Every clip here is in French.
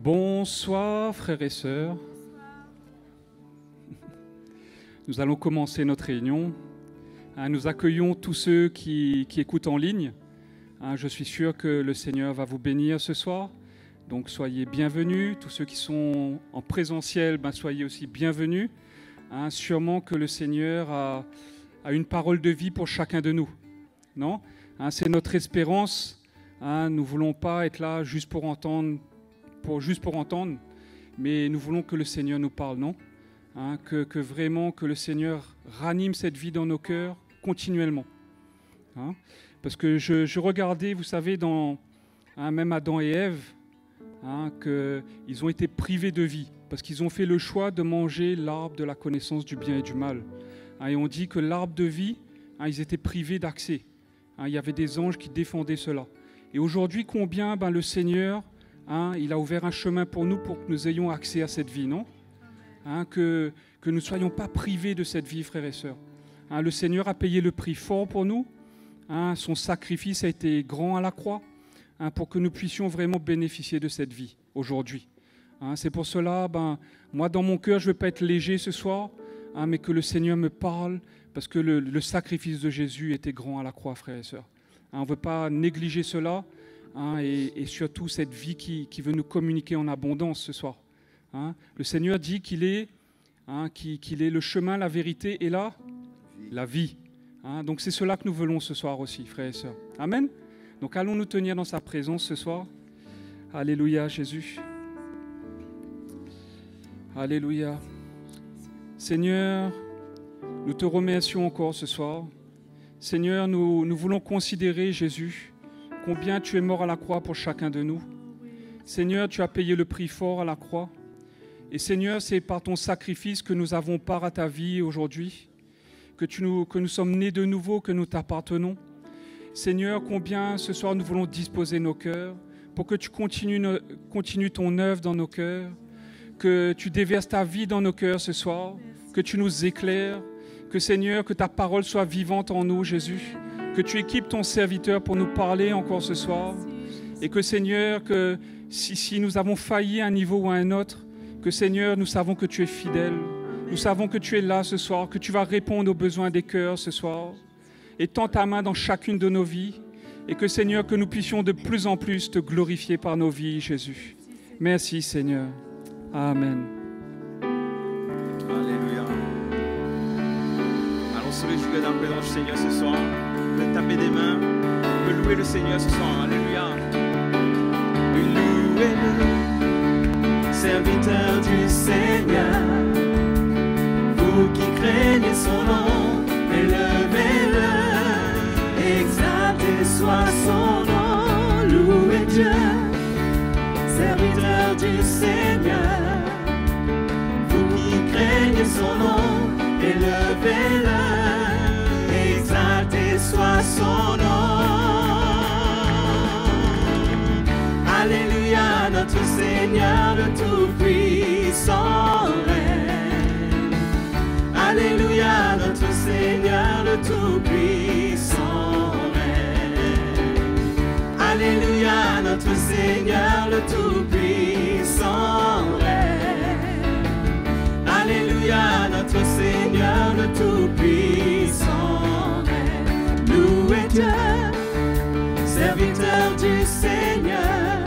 Bonsoir frères et sœurs. Nous allons commencer notre réunion. Nous accueillons tous ceux qui écoutent en ligne. Je suis sûr que le Seigneur va vous bénir ce soir. Donc soyez bienvenus. Tous ceux qui sont en présentiel, soyez aussi bienvenus. Sûrement que le Seigneur a une parole de vie pour chacun de nous. Non ? C'est notre espérance. Nous ne voulons pas être là juste pour entendre, mais nous voulons que le Seigneur nous parle, non ? Que vraiment que le Seigneur ranime cette vie dans nos cœurs continuellement. Parce que je regardais, vous savez, même Adam et Ève, qu'ils ont été privés de vie, parce qu'ils ont fait le choix de manger l'arbre de la connaissance du bien et du mal. Et on dit que l'arbre de vie, ils étaient privés d'accès. Il y avait des anges qui défendaient cela. Et aujourd'hui, combien le Seigneur, il a ouvert un chemin pour nous pour que nous ayons accès à cette vie, non ? Que nous ne soyons pas privés de cette vie, frères et sœurs. Le Seigneur a payé le prix fort pour nous. Son sacrifice a été grand à la croix pour que nous puissions vraiment bénéficier de cette vie aujourd'hui. C'est pour cela, moi dans mon cœur, je ne veux pas être léger ce soir, mais que le Seigneur me parle, parce que le sacrifice de Jésus était grand à la croix, frères et sœurs. On ne veut pas négliger cela, et surtout cette vie qui veut nous communiquer en abondance ce soir. Le Seigneur dit qu'il est le chemin, la vérité et la vie. Donc c'est cela que nous voulons ce soir aussi, frères et sœurs. Amen. Donc allons nous tenir dans sa présence ce soir. Alléluia, Jésus. Alléluia. Seigneur, nous te remercions encore ce soir. Seigneur, nous voulons considérer, Jésus, combien tu es mort à la croix pour chacun de nous. Seigneur, tu as payé le prix fort à la croix. Et Seigneur, c'est par ton sacrifice que nous avons part à ta vie aujourd'hui, que nous sommes nés de nouveau, que nous t'appartenons. Seigneur, combien ce soir nous voulons disposer nos cœurs pour que tu continues ton œuvre dans nos cœurs, que tu déverses ta vie dans nos cœurs ce soir, que tu nous éclaires, que Seigneur, que ta parole soit vivante en nous, Jésus, que tu équipes ton serviteur pour nous parler encore ce soir, et que Seigneur, que si nous avons failli à un niveau ou à un autre, que Seigneur, nous savons que tu es fidèle, nous savons que tu es là ce soir, que tu vas répondre aux besoins des cœurs ce soir, et tends ta main dans chacune de nos vies, et que Seigneur, que nous puissions de plus en plus te glorifier par nos vies, Jésus. Merci Seigneur. Amen. Alléluia. Allons se réjouir dans la présence du Seigneur ce soir. On peut taper des mains, on peut louer le Seigneur ce soir. Alléluia. Louez-le, serviteur du Seigneur. Vous qui craignez son nom, élevez-le, exaltez soit son nom, louez Dieu, serviteur du Seigneur. Vous qui craignez son nom, élevez-le, exaltez soit son nom. Alléluia, notre Seigneur le Tout-Puissant règne. Alléluia, notre Seigneur le Tout-Puissant règne. Alléluia, notre Seigneur le Tout-Puissant règne. Alléluia, notre Seigneur le Tout-Puissant règne. Louez Dieu, serviteur du Seigneur.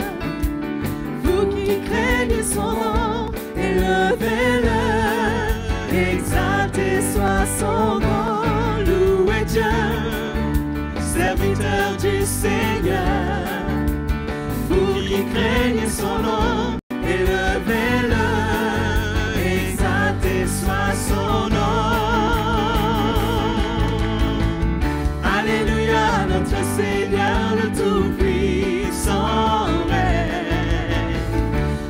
Vous qui craignez son nom, élevez-le, exaltez soit son nom, louez Dieu, serviteur du Seigneur. Vous qui craignez son nom, élevez-le, exaltez soit son nom. Alléluia, notre Seigneur le Tout-Puissant règne.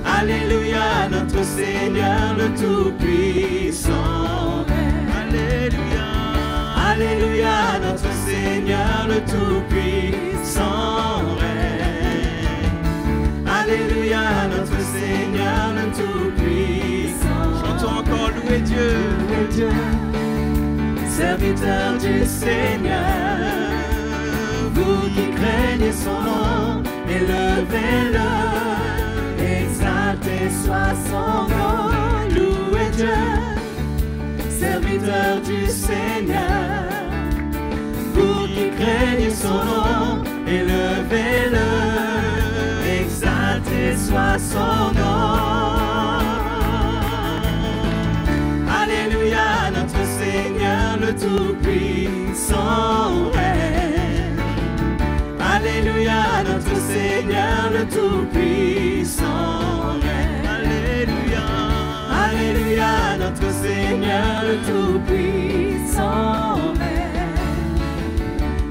Alléluia, notre Seigneur le Tout-Puissant règne. Alléluia, Alléluia, notre Seigneur le Tout-Puissant règne. Alléluia, notre Seigneur le Tout-Puissant. Chantons encore, louez Dieu, louez Dieu, serviteur du Seigneur. Vous qui craignez son nom, élevez-le, exaltez soit son nom. Louez Dieu, serviteur du Seigneur, vous qui craignez son nom, élevez-le, exalté soit son nom. Alléluia, notre Seigneur le Tout-Puissant règne. Alléluia, notre Seigneur le Tout-Puissant règne. Alléluia, Alléluia, notre Seigneur le Tout-Puissant règne.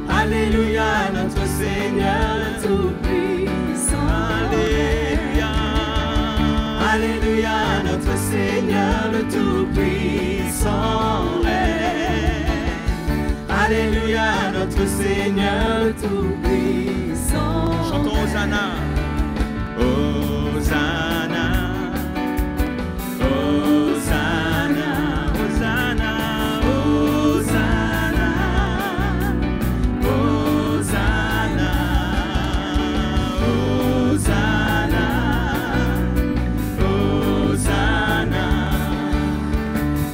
Alléluia, notre Seigneur le Tout-Puissant. Alléluia, Alléluia, notre Seigneur le Tout-Puissant règne. Alléluia, notre Seigneur le Tout-Puissant. Chantons Hosanna. Hosanna. Hosanna. Hosanna. Hosanna. Hosanna. Hosanna. Hosanna.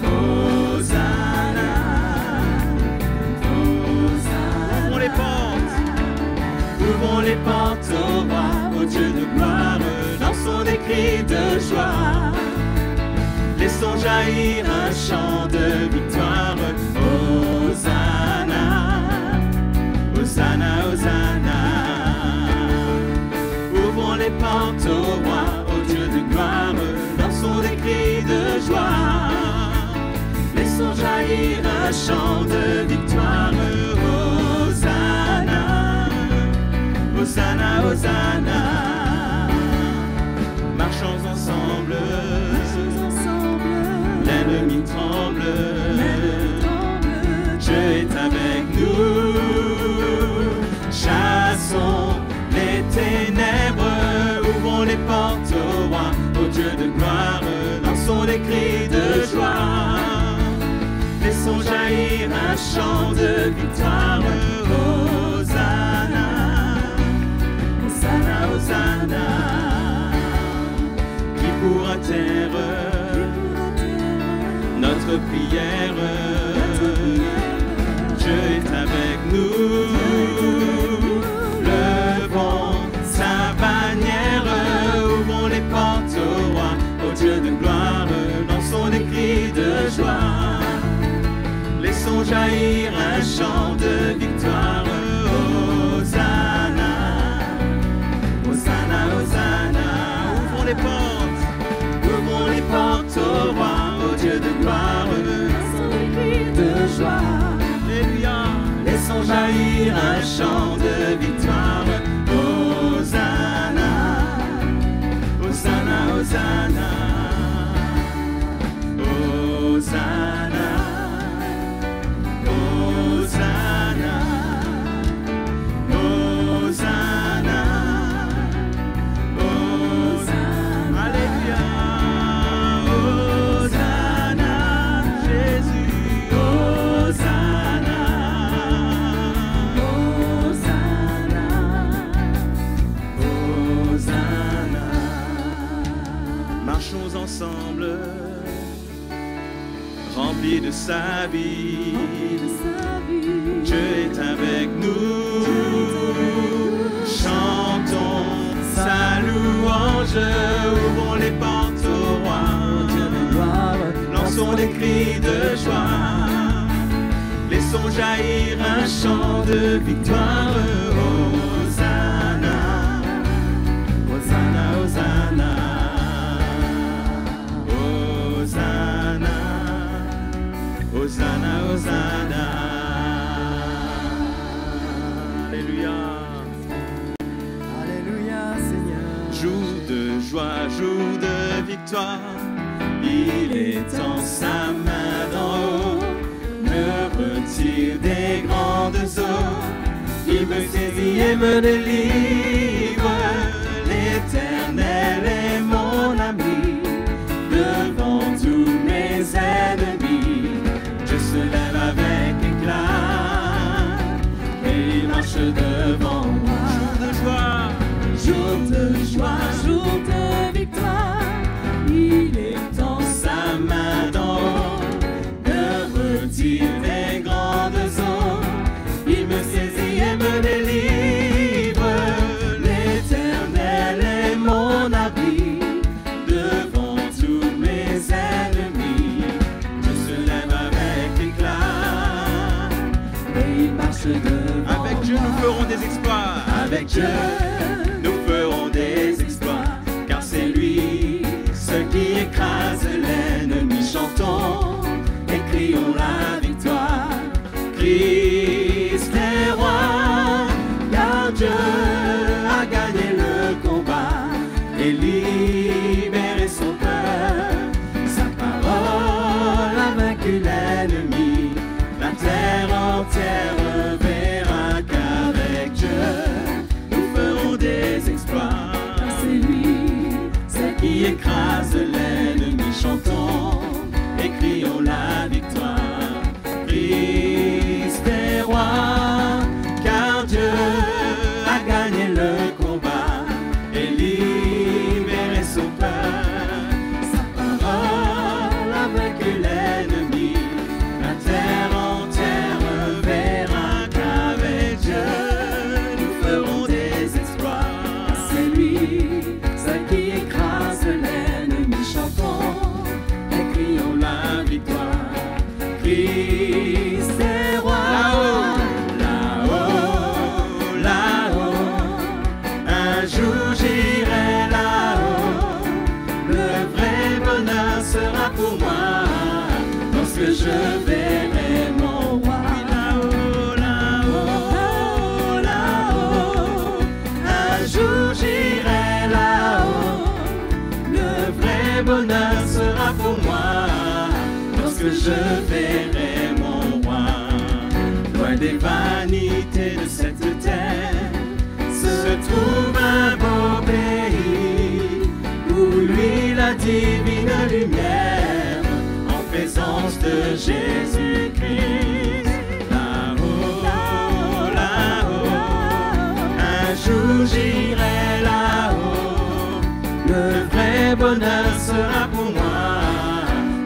Hosanna. Ouvrons les portes. Ouvrons les portes au roi, au Dieu de gloire, lançons des cris de joie. Laissons jaillir un chant de victoire. Hosanna, Hosanna, Hosanna. Ouvrons les portes au roi, au Dieu de gloire, lançons des cris de joie. Laissons jaillir un chant de victoire. Hosanna, Hosanna, Hosanna. Marchons ensemble, l'ennemi tremble, Dieu est avec nous. Chassons les ténèbres, ouvrons les portes au roi, au Dieu de gloire, lançons des cris de joie. Laissons jaillir un chant de victoire. Hosanna, Hosanna, Hosanna. Qui pourra taire notre prière? Dieu est avec nous. Levons sa bannière, ouvrons les portes au roi, au Dieu de gloire, lançons des cris de joie. Laissons jaillir un chant de victoire. Hosanna, Hosanna, Hosanna. Ouvrons les portes, ouvrons les portes au roi, au Dieu de gloire, laissons des cris de joie. Alléluia. Laissons jaillir un chant de victoire. Hosanna, Hosanna, Hosanna. Hosanna, Hosanna, Hosanna, Hosanna. Alléluia. Hosanna, Jésus. Hosanna, Hosanna, Hosanna. Marchons ensemble, remplis de sa vie. Dieu est avec nous. Chantons sa louange, ouvrons les portes au roi. Lançons des cris de joie. Laissons jaillir un chant de victoire. Hosanna, Hosanna, Hosanna. Hosanna, Hosanna, Hosanna. Alléluia. Alléluia, Seigneur. Jour de joie, jour de victoire, il étend sa main d'en haut, me retire des grandes eaux, il me saisit et me délivre. L'Éternel est mon ami, devant tous mes ennemis, Dieu se lève avec éclat, et il marche devant moi. Jour de joie, jour de victoire, il mon abri devant tous mes ennemis. Dieu se lève avec éclat et il marche devant. Avec Dieu, nous ferons des exploits. Avec Dieu, nous ferons des exploits, car c'est lui, ce qui écrase l'ennemi. Chantons et crions la victoire. Christ est roi, car Dieu a gagné le combat et libéré son peuple. Sa parole a vaincu l'ennemi. La terre entière verra qu'avec Dieu nous ferons des exploits. C'est lui, c'est qui écrase l'ennemi. Chantons et crions la victoire. Christ est roi, car Dieu a gagné le combat et libéré son peuple. Sa parole a vaincu l'ennemi. La terre entière verra qu'avec Dieu nous ferons des exploits. C'est lui, c'est qui écrase l'ennemi. Chantons et crions la victoire. Christ est roi. Là-haut, là-haut, un jour j'irai là-haut. Le vrai bonheur sera pour moi lorsque je verrai mon roi. Là-haut, là-haut, là-haut, un jour j'irai là-haut. Le vrai bonheur sera pour moi lorsque je verrai mon roi. Loin des vanités de cette terre se trouve un beau pays où lui la divine lumière en présence de Jésus-Christ. Là-haut, là-haut, un jour j'irai là-haut. Le vrai bonheur sera pour moi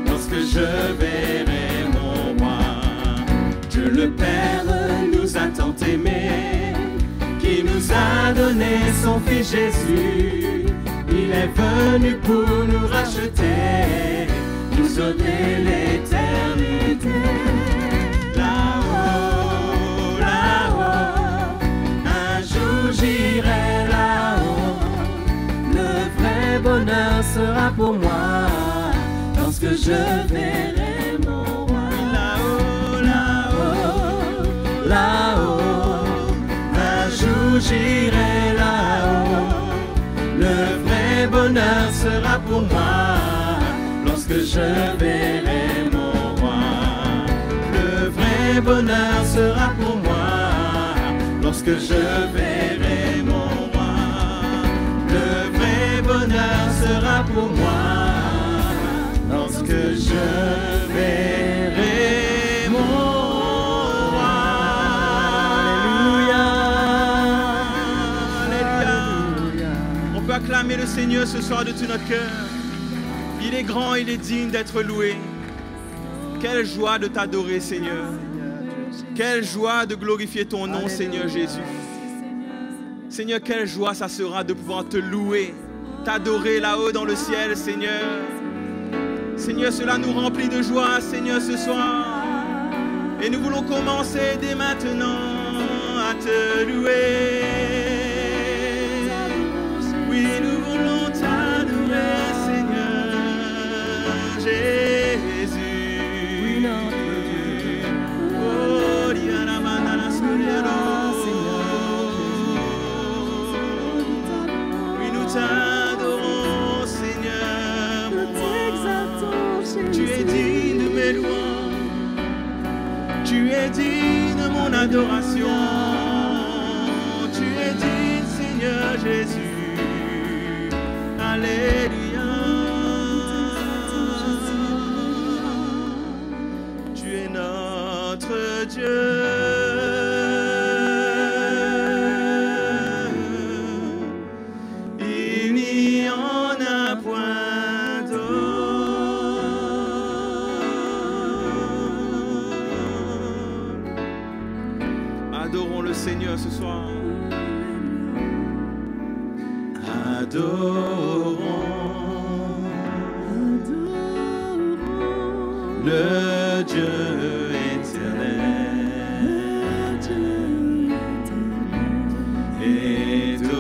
lorsque je verrai mon roi. Dieu le Père nous a tant aimés, qui nous a donné son Fils Jésus. Il est venu pour nous racheter, nous donner l'éternité. Là-haut, là-haut, un jour j'irai là-haut. Le vrai bonheur sera pour moi lorsque je verrai mon roi. Là-haut, là-haut, là-haut, un jour j'irai là-haut. Le vrai bonheur sera pour moi lorsque je verrai mon roi. Le vrai bonheur sera pour moi lorsque je verrai mon roi. Le vrai bonheur sera pour moi lorsque je verrai mon roi. Alléluia, Alléluia. On peut acclamer le Seigneur ce soir de tout notre cœur. Il est grand, il est digne d'être loué. Quelle joie de t'adorer, Seigneur. Quelle joie de glorifier ton nom, Seigneur Jésus. Seigneur, quelle joie ça sera de pouvoir te louer, t'adorer là-haut dans le ciel, Seigneur. Seigneur, cela nous remplit de joie, Seigneur, ce soir. Et nous voulons commencer dès maintenant à te louer. Oui, nous voulons t'adorer, Seigneur Jésus. Oh, Diana Mandala Soriano. Oui, nous t'adorons, Seigneur, mon roi. Tu es digne de mes louanges. Tu es digne de mon adoration. Tu es digne, Seigneur Jésus. Alléluia. Tu es notre Dieu. Il n'y en a point d'autre. Adorons le Seigneur ce soir. Adore. le Dieu éternel. Étonnons-lui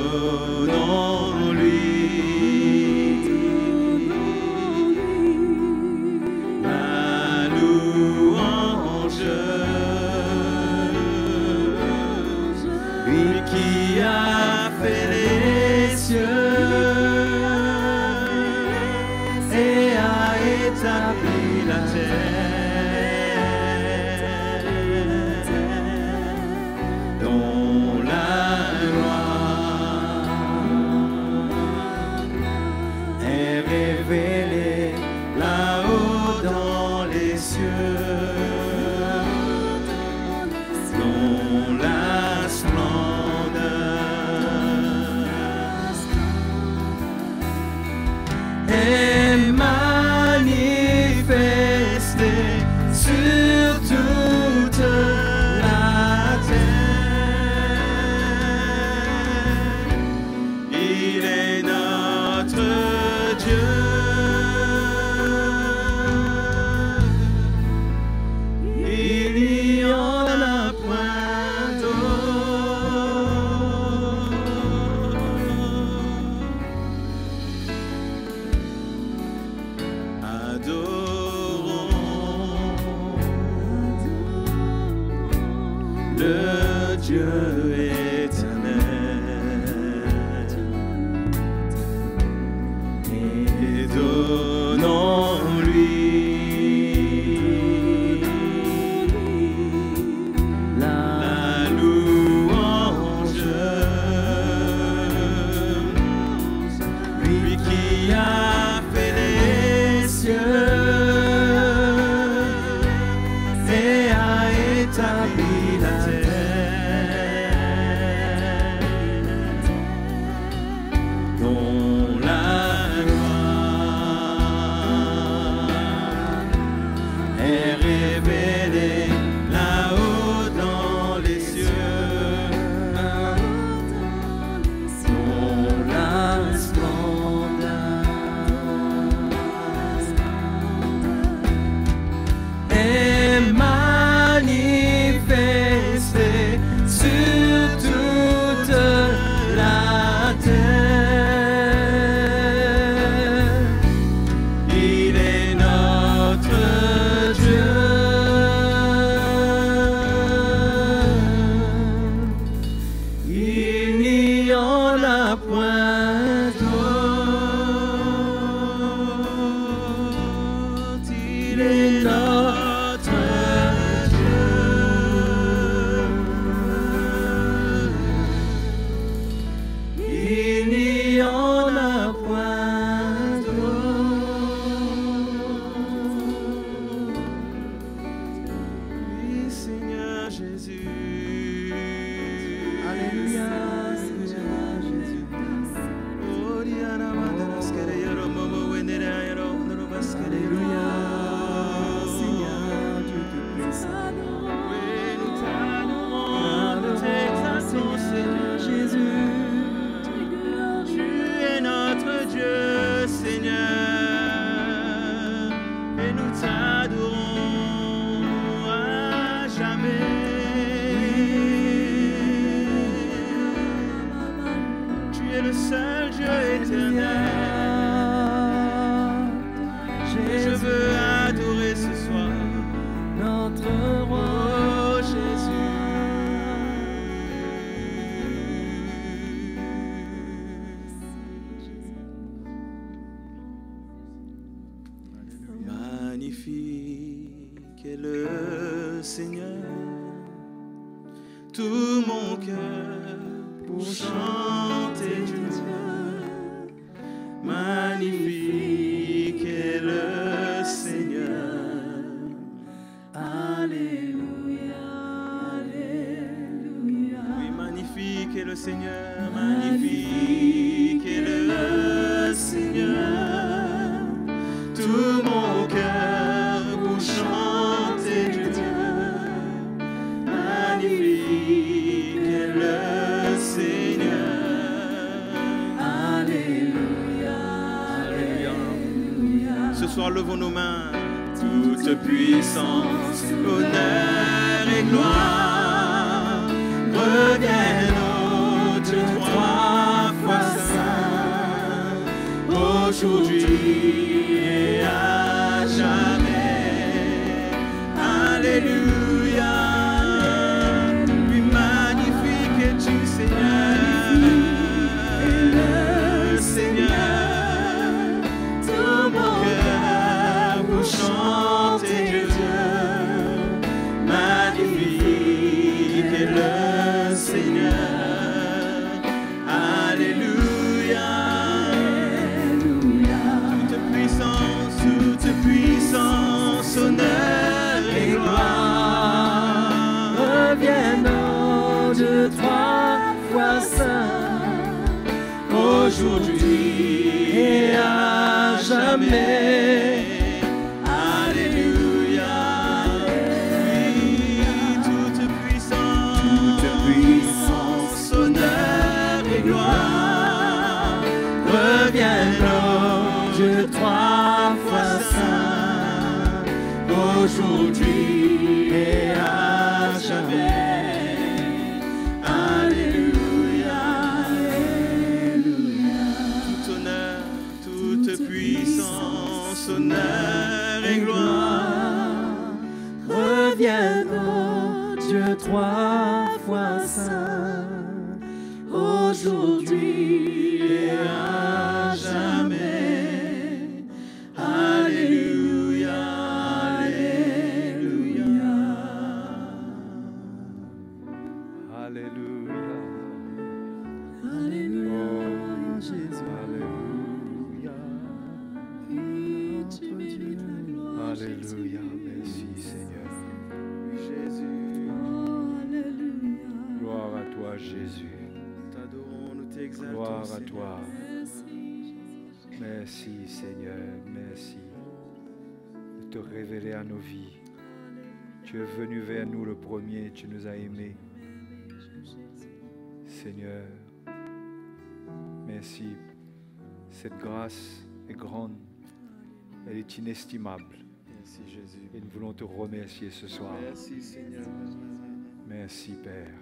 la louange, lui qui a fait les cieux et a établi la terre, dont la gloire est révélée là-haut dans les cieux, dont la splendeur est manifestée sur toute la terre. Il est notre Dieu. Il n'y en a point d'autre. Adorons le Dieu éternel et donnons-lui la louange, lui qui a fait les cieux et a établi la terre, dont la gloire est révélée là-haut dans les cieux, dont la splendeur est manifestée sur toute la terre. Il est notre Dieu. Il n'y en a point d'autre. Il est notre Dieu. Il n'y en a point d'autre. Oui, Seigneur Jésus. Alléluia, Seigneur Jésus. Oh, Diana, Madara, Skereyero, Momo, Wendereyero, Norobaskereyero. Seigneur, Dieu te plaise. Oui, nous t'adorons, nous t'exaltons, Seigneur Jésus. Tu es notre Dieu, Seigneur, et nous t'adorons à jamais. Tu es le seul Dieu éternel. Je veux adorer ce soir notre roi, oh Jésus. Magnifique est le Seigneur, tout mon cœur pour chanter du Dieu. Magnifique est le Seigneur. Alléluia, alléluia. Oui, magnifique est le Seigneur, magnifique est le Seigneur. Tout mon cœur pour chanter du Dieu. Magnifique est le Seigneur. Alléluia, alléluia. Ce soir, levons nos mains toute puissance, honneur et gloire reviennent au Dieu trois fois saint, aujourd'hui et à jamais. Alléluia. Plus magnifique es-tu, Seigneur, le Seigneur. Tout mon cœur pour chanter Dieu. Magnifique est le Seigneur. Alléluia. Toute puissance, honneur et gloire reviennent au Dieu trois fois saint, aujourd'hui et à jamais. Alléluia. Oui, toute puissance, honneur et gloire reviennent au Dieu trois fois saint, aujourd'hui et à jamais. Alléluia, Alléluia. Tout honneur, toute puissance, honneur et gloire reviennent au Dieu trois fois saint, aujourd'hui et à jamais. Alléluia, Alléluia. Alléluia. Alléluia, Oh, Jésus. Alléluia. Oui, tu mérites la gloire, Alléluia. Merci Seigneur. Jésus. Oh, Alléluia. Gloire à toi Jésus. Nous t'adorons, nous t'exaltons. Gloire à Seigneur. toi. Merci. Merci Seigneur. Merci de te révéler à nos vies. Tu es venu vers nous le premier. Tu nous as aimés. Seigneur, merci. Cette grâce est grande. Elle est inestimable. Merci Jésus. Et nous voulons te remercier ce soir. Merci Seigneur. Merci Père.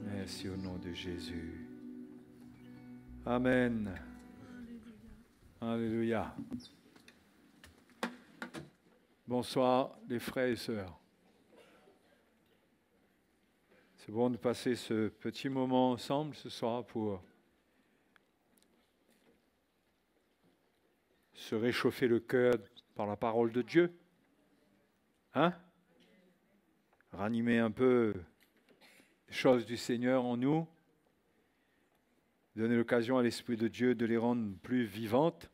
Merci au nom de Jésus. Amen. Alléluia. Bonsoir les frères et sœurs. C'est bon de passer ce petit moment ensemble ce soir pour se réchauffer le cœur par la parole de Dieu. Hein? Ranimer un peu les choses du Seigneur en nous. Donner l'occasion à l'Esprit de Dieu de les rendre plus vivantes.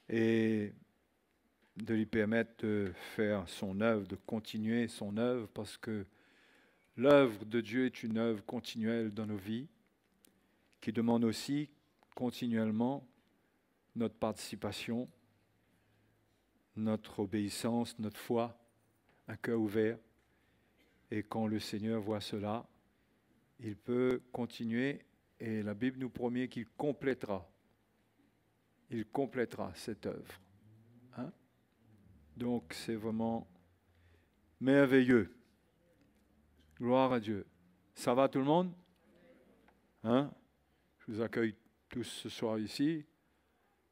Et de lui permettre de faire son œuvre, de continuer son œuvre, parce que l'œuvre de Dieu est une œuvre continuelle dans nos vies, qui demande aussi continuellement notre participation, notre obéissance, notre foi, un cœur ouvert. Et quand le Seigneur voit cela, il peut continuer, et la Bible nous promet qu'il complétera. Il complétera cette œuvre. Hein? Donc c'est vraiment merveilleux. Gloire à Dieu. Ça va tout le monde? Hein? Je vous accueille tous ce soir ici,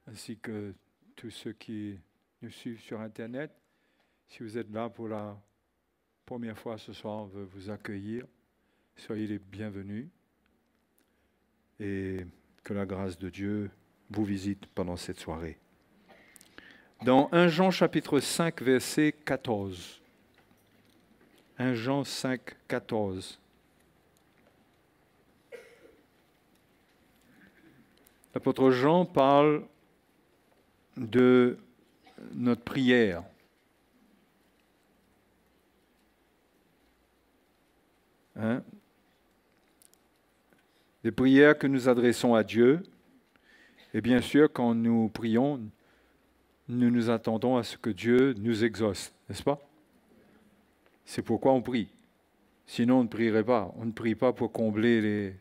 ainsi que tous ceux qui nous suivent sur Internet. Si vous êtes là pour la première fois ce soir, on veut vous accueillir. Soyez les bienvenus. Et que la grâce de Dieu vous visite pendant cette soirée. Dans 1 Jean chapitre 5, verset 14. 1 Jean 5, 14. L'apôtre Jean parle de notre prière. Hein? Des prières que nous adressons à Dieu. Et bien sûr, quand nous prions, nous nous attendons à ce que Dieu nous exauce, n'est-ce pas? C'est pourquoi on prie. Sinon, on ne prierait pas. On ne prie pas pour combler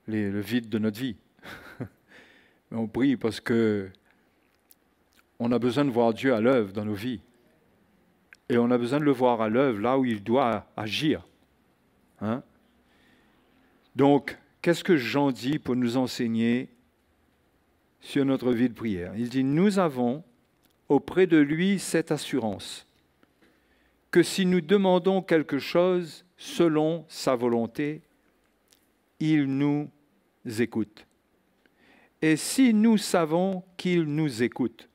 le vide de notre vie. Mais on prie parce que on a besoin de voir Dieu à l'œuvre dans nos vies. Et on a besoin de le voir à l'œuvre là où il doit agir. Hein? Donc, qu'est-ce que Jean dit pour nous enseigner sur notre vie de prière? Il dit, nous avons auprès de lui cette assurance que si nous demandons quelque chose selon sa volonté, il nous écoute. Et si nous savons qu'il nous écoute,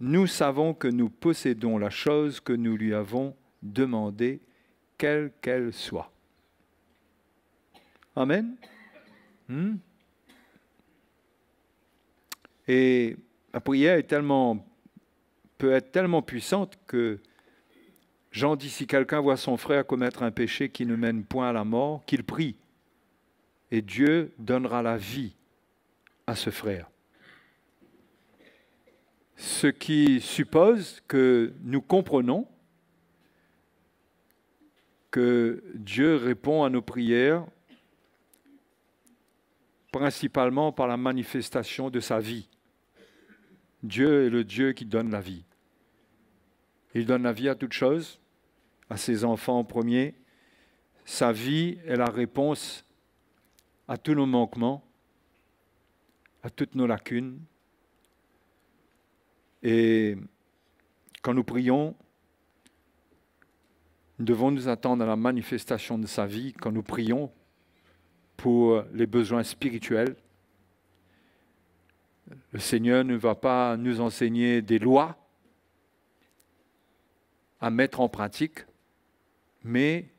nous savons que nous possédons la chose que nous lui avons demandée, quelle qu'elle soit. Amen. Et la prière peut être tellement puissante que Jean dit, si quelqu'un voit son frère commettre un péché qui ne mène point à la mort, qu'il prie. Et Dieu donnera la vie à ce frère. Ce qui suppose que nous comprenons que Dieu répond à nos prières principalement par la manifestation de sa vie. Dieu est le Dieu qui donne la vie. Il donne la vie à toutes choses, à ses enfants en premier. Sa vie est la réponse à tous nos manquements, à toutes nos lacunes. Et quand nous prions, nous devons nous attendre à la manifestation de sa vie quand nous prions pour les besoins spirituels. Le Seigneur ne va pas nous enseigner des lois à mettre en pratique, mais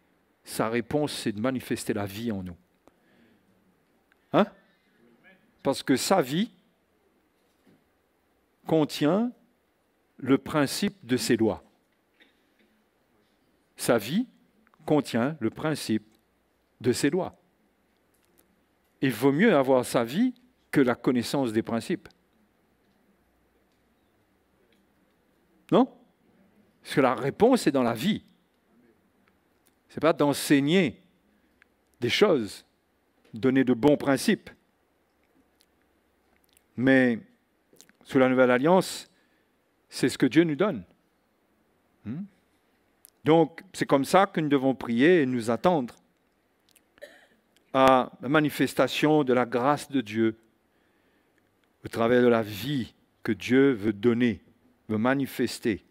sa réponse, c'est de manifester la vie en nous. Hein? Parce que sa vie contient le principe de ses lois. Sa vie contient le principe de ses lois. Il vaut mieux avoir sa vie que la connaissance des principes. Non? Parce que la réponse est dans la vie. Ce n'est pas d'enseigner des choses, donner de bons principes. Mais sous la Nouvelle Alliance, c'est ce que Dieu nous donne. Donc, c'est comme ça que nous devons prier et nous attendre à la manifestation de la grâce de Dieu au travers de la vie que Dieu veut donner, veut manifester.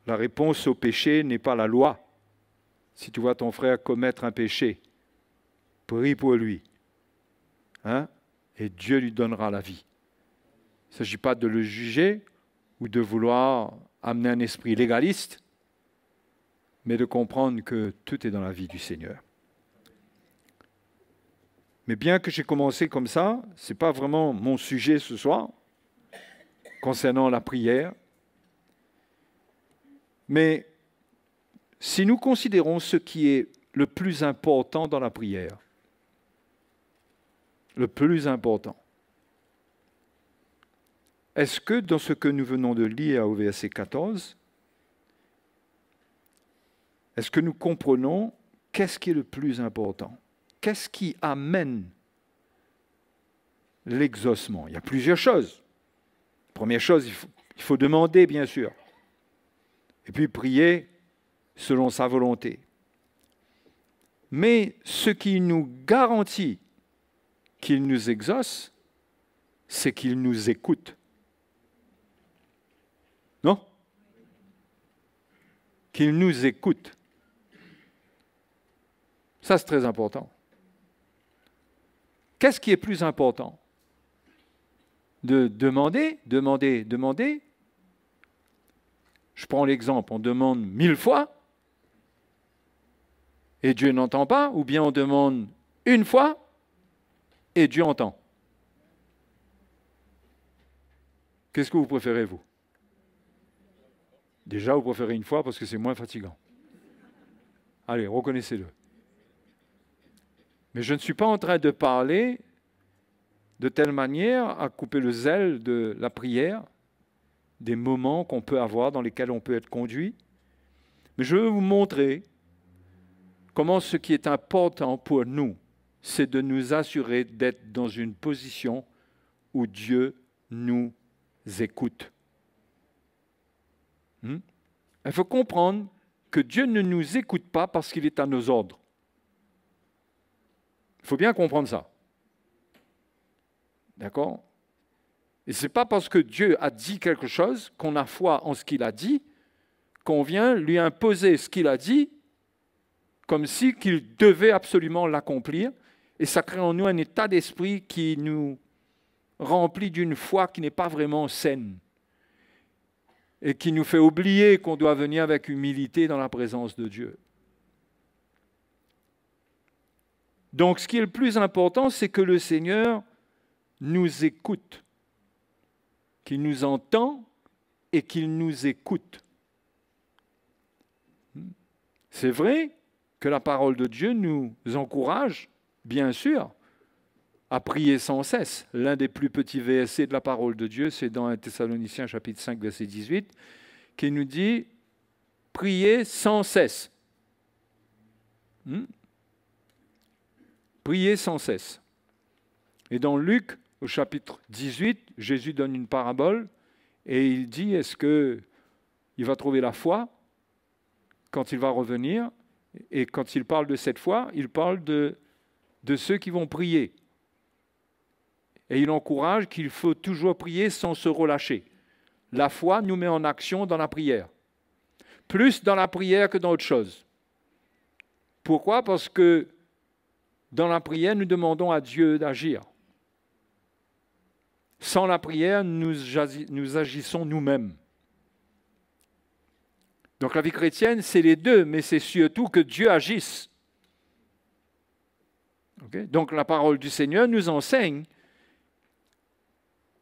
La réponse au péché n'est pas la loi. Si tu vois ton frère commettre un péché, prie pour lui. Hein? Et Dieu lui donnera la vie. Il ne s'agit pas de le juger ou de vouloir amener un esprit légaliste, mais de comprendre que tout est dans la vie du Seigneur. Mais bien que j'ai commencé comme ça, ce n'est pas vraiment mon sujet ce soir, concernant la prière. Mais si nous considérons ce qui est le plus important dans la prière, le plus important, est-ce que dans ce que nous venons de lire au verset 14, est-ce que nous comprenons qu'est-ce qui est le plus important? Qu'est-ce qui amène l'exaucement? Il y a plusieurs choses. Première chose, il faut demander, bien sûr. Et puis prier selon sa volonté. Mais ce qui nous garantit qu'il nous exauce, c'est qu'il nous écoute. Non? Qu'il nous écoute. Ça, c'est très important. Qu'est-ce qui est plus important? De demander. Je prends l'exemple, on demande 1000 fois et Dieu n'entend pas, ou bien on demande une fois et Dieu entend. Qu'est-ce que vous préférez, vous? Déjà, vous préférez une fois parce que c'est moins fatigant. Allez, reconnaissez-le. Mais je ne suis pas en train de parler de telle manière à couper le zèle de la prière, des moments qu'on peut avoir dans lesquels on peut être conduit. Mais je veux vous montrer comment ce qui est important pour nous, c'est de nous assurer d'être dans une position où Dieu nous écoute. Il faut comprendre que Dieu ne nous écoute pas parce qu'il est à nos ordres. Il faut bien comprendre ça. D'accord? Et ce n'est pas parce que Dieu a dit quelque chose, qu'on a foi en ce qu'il a dit, qu'on vient lui imposer ce qu'il a dit, comme si qu'il devait absolument l'accomplir. Et ça crée en nous un état d'esprit qui nous remplit d'une foi qui n'est pas vraiment saine et qui nous fait oublier qu'on doit venir avec humilité dans la présence de Dieu. Donc, ce qui est le plus important, c'est que le Seigneur nous écoute, qu'il nous entend et qu'il nous écoute. C'est vrai que la parole de Dieu nous encourage, bien sûr, à prier sans cesse. L'un des plus petits versets de la parole de Dieu, c'est dans 1 Thessaloniciens chapitre 5, verset 18, qui nous dit « Priez sans cesse ». Priez sans cesse. Et dans Luc, au chapitre 18, Jésus donne une parabole et il dit, est-ce qu'il va trouver la foi quand il va revenir? Et quand il parle de cette foi, il parle de ceux qui vont prier. Et il encourage qu'il faut toujours prier sans se relâcher. La foi nous met en action dans la prière. Plus dans la prière que dans autre chose. Pourquoi? Parce que dans la prière, nous demandons à Dieu d'agir. Sans la prière, nous agissons nous-mêmes. Donc la vie chrétienne, c'est les deux, mais c'est surtout que Dieu agisse. Okay? Donc la parole du Seigneur nous enseigne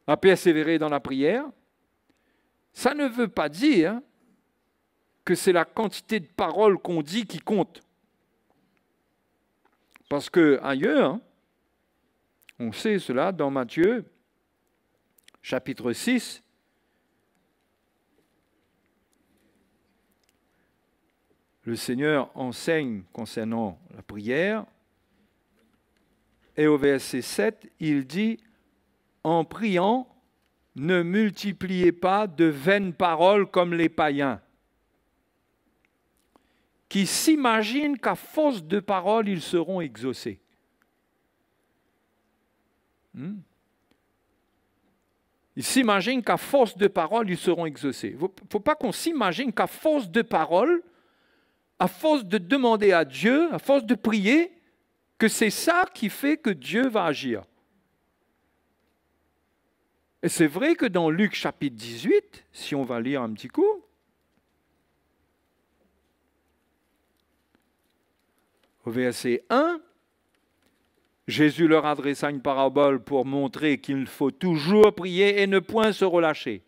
à persévérer dans la prière. Ça ne veut pas dire que c'est la quantité de paroles qu'on dit qui compte. Parce qu'ailleurs, on sait cela dans Matthieu, chapitre 6, le Seigneur enseigne concernant la prière, et au verset 7, il dit « En priant, ne multipliez pas de vaines paroles comme les païens, qui s'imaginent qu'à force de paroles, ils seront exaucés. » Ils s'imaginent qu'à force de paroles, ils seront exaucés. Il ne faut pas qu'on s'imagine qu'à force de paroles, à force de demander à Dieu, à force de prier, que c'est ça qui fait que Dieu va agir. Et c'est vrai que dans Luc chapitre 18, si on va lire un petit coup, au verset 1, Jésus leur adressa une parabole pour montrer qu'il faut toujours prier et ne point se relâcher.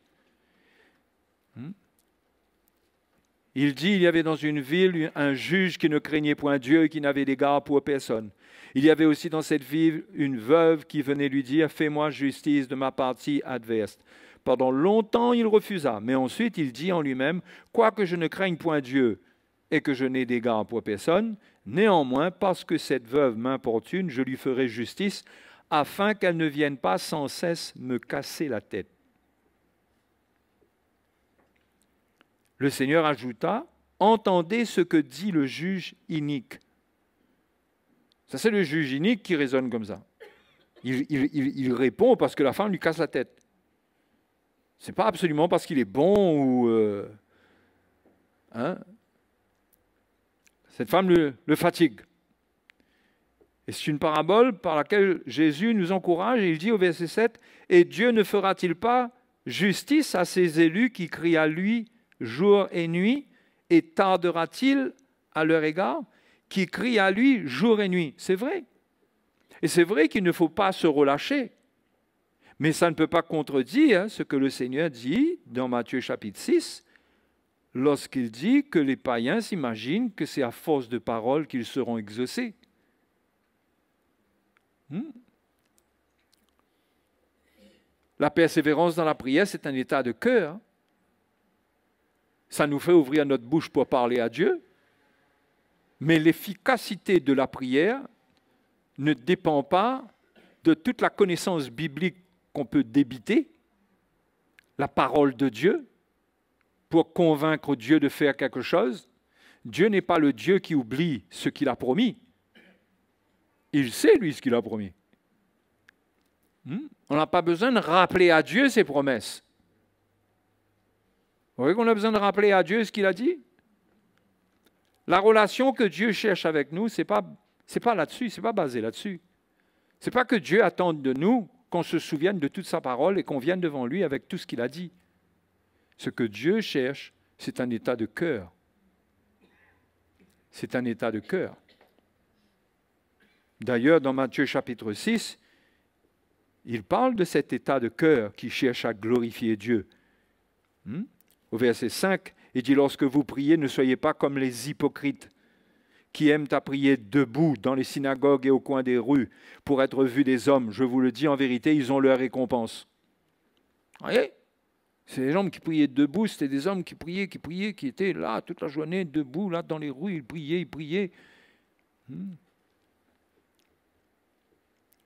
Il dit, il y avait dans une ville un juge qui ne craignait point Dieu et qui n'avait d'égard pour personne. Il y avait aussi dans cette ville une veuve qui venait lui dire, fais-moi justice de ma partie adverse. Pendant longtemps, il refusa, mais ensuite il dit en lui-même, quoique je ne craigne point Dieu et que je n'ai d'égard pour personne, néanmoins, parce que cette veuve m'importune, je lui ferai justice, afin qu'elle ne vienne pas sans cesse me casser la tête. Le Seigneur ajouta, entendez ce que dit le juge inique. Ça, c'est le juge inique qui raisonne comme ça. Il répond parce que la femme lui casse la tête. Ce n'est pas absolument parce qu'il est bon ou... Cette femme le fatigue. Et c'est une parabole par laquelle Jésus nous encourage, et il dit au verset 7, « Et Dieu ne fera-t-il pas justice à ses élus qui crient à lui jour et nuit, et tardera-t-il à leur égard, qui crient à lui jour et nuit ?» C'est vrai. Et c'est vrai qu'il ne faut pas se relâcher. Mais ça ne peut pas contredire ce que le Seigneur dit dans Matthieu chapitre 6, lorsqu'il dit que les païens s'imaginent que c'est à force de paroles qu'ils seront exaucés. La persévérance dans la prière, c'est un état de cœur. Ça nous fait ouvrir notre bouche pour parler à Dieu, mais l'efficacité de la prière ne dépend pas de toute la connaissance biblique qu'on peut débiter, la parole de Dieu, pour convaincre Dieu de faire quelque chose. Dieu n'est pas le Dieu qui oublie ce qu'il a promis. Il sait, lui, ce qu'il a promis. On n'a pas besoin de rappeler à Dieu ses promesses. Vous voyez qu'on a besoin de rappeler à Dieu ce qu'il a dit? La relation que Dieu cherche avec nous, ce n'est pas là-dessus, ce n'est pas basé là-dessus. Ce n'est pas que Dieu attende de nous qu'on se souvienne de toute sa parole et qu'on vienne devant lui avec tout ce qu'il a dit. Ce que Dieu cherche, c'est un état de cœur. C'est un état de cœur. D'ailleurs, dans Matthieu chapitre 6, il parle de cet état de cœur qui cherche à glorifier Dieu. Au verset 5, il dit « Lorsque vous priez, ne soyez pas comme les hypocrites qui aiment à prier debout dans les synagogues et au coin des rues pour être vus des hommes. Je vous le dis en vérité, ils ont leur récompense. » Vous voyez? C'est les hommes qui priaient debout, c'était des hommes qui priaient, qui étaient là toute la journée, debout, là dans les rues, ils priaient. Mais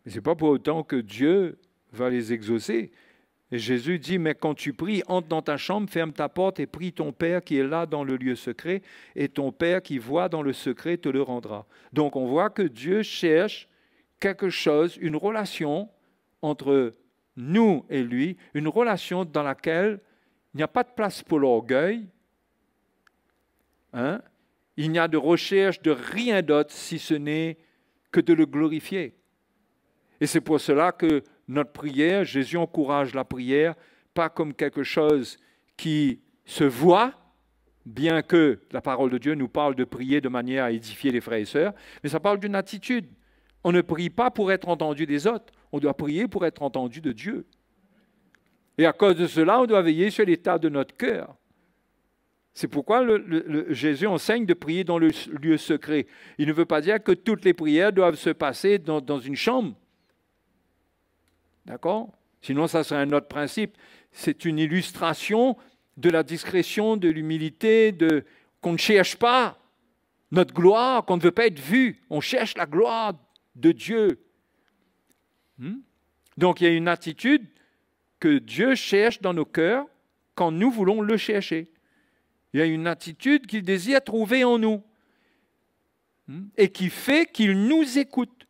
ce n'est pas pour autant que Dieu va les exaucer. Et Jésus dit, mais quand tu pries, entre dans ta chambre, ferme ta porte et prie ton Père qui est là dans le lieu secret, et ton Père qui voit dans le secret te le rendra. Donc on voit que Dieu cherche quelque chose, une relation entre nous et lui, une relation dans laquelle il n'y a pas de place pour l'orgueil, il n'y a de recherche de rien d'autre si ce n'est que de le glorifier. Et c'est pour cela que notre prière, Jésus encourage la prière, pas comme quelque chose qui se voit, bien que la parole de Dieu nous parle de prier de manière à édifier les frères et sœurs, mais ça parle d'une attitude. On ne prie pas pour être entendu des autres, on doit prier pour être entendu de Dieu. Et à cause de cela, on doit veiller sur l'état de notre cœur. C'est pourquoi Jésus enseigne de prier dans le lieu secret. Il ne veut pas dire que toutes les prières doivent se passer dans une chambre. D'accord? Sinon, ça serait un autre principe. C'est une illustration de la discrétion, de l'humilité, qu'on ne cherche pas notre gloire, qu'on ne veut pas être vu. On cherche la gloire de Dieu. Donc, il y a une attitude que Dieu cherche dans nos cœurs quand nous voulons le chercher. Il y a une attitude qu'il désire trouver en nous et qui fait qu'il nous écoute.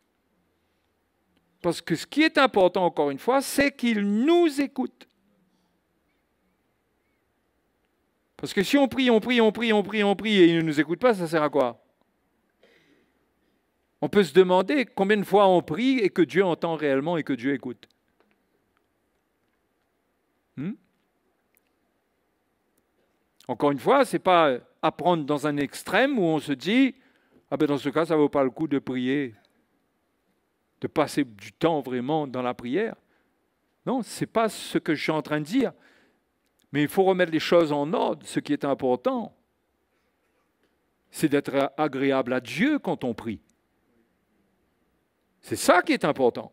Parce que ce qui est important, encore une fois, c'est qu'il nous écoute. Parce que si on prie et il ne nous écoute pas, ça sert à quoi? On peut se demander combien de fois on prie et que Dieu entend réellement et que Dieu écoute. Encore une fois, ce n'est pas à prendre dans un extrême où on se dit « Ah ben dans ce cas, ça ne vaut pas le coup de prier, de passer du temps vraiment dans la prière. » Non, ce n'est pas ce que je suis en train de dire. Mais il faut remettre les choses en ordre. Ce qui est important, c'est d'être agréable à Dieu quand on prie. C'est ça qui est important.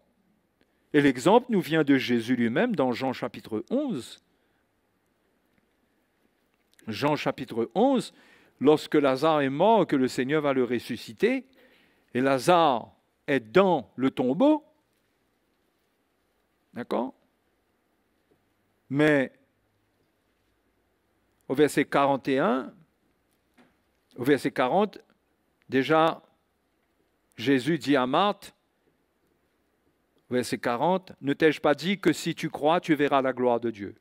Et l'exemple nous vient de Jésus lui-même dans Jean chapitre 11. Jean chapitre 11, lorsque Lazare est mort, que le Seigneur va le ressusciter, et Lazare est dans le tombeau, d'accord? Mais au verset 41, au verset 40, déjà, Jésus dit à Marthe, verset 40, « Ne t'ai-je pas dit que si tu crois, tu verras la gloire de Dieu ?»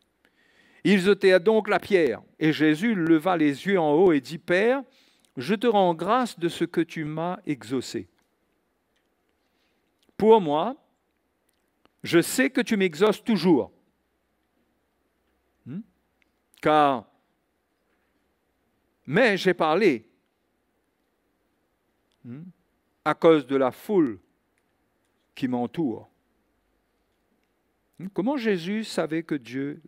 Ils ôtèrent donc la pierre, et Jésus leva les yeux en haut et dit, « Père, je te rends grâce de ce que tu m'as exaucé. Pour moi, je sais que tu m'exauces toujours. Mais j'ai parlé à cause de la foule qui m'entoure. » Comment Jésus savait que Dieu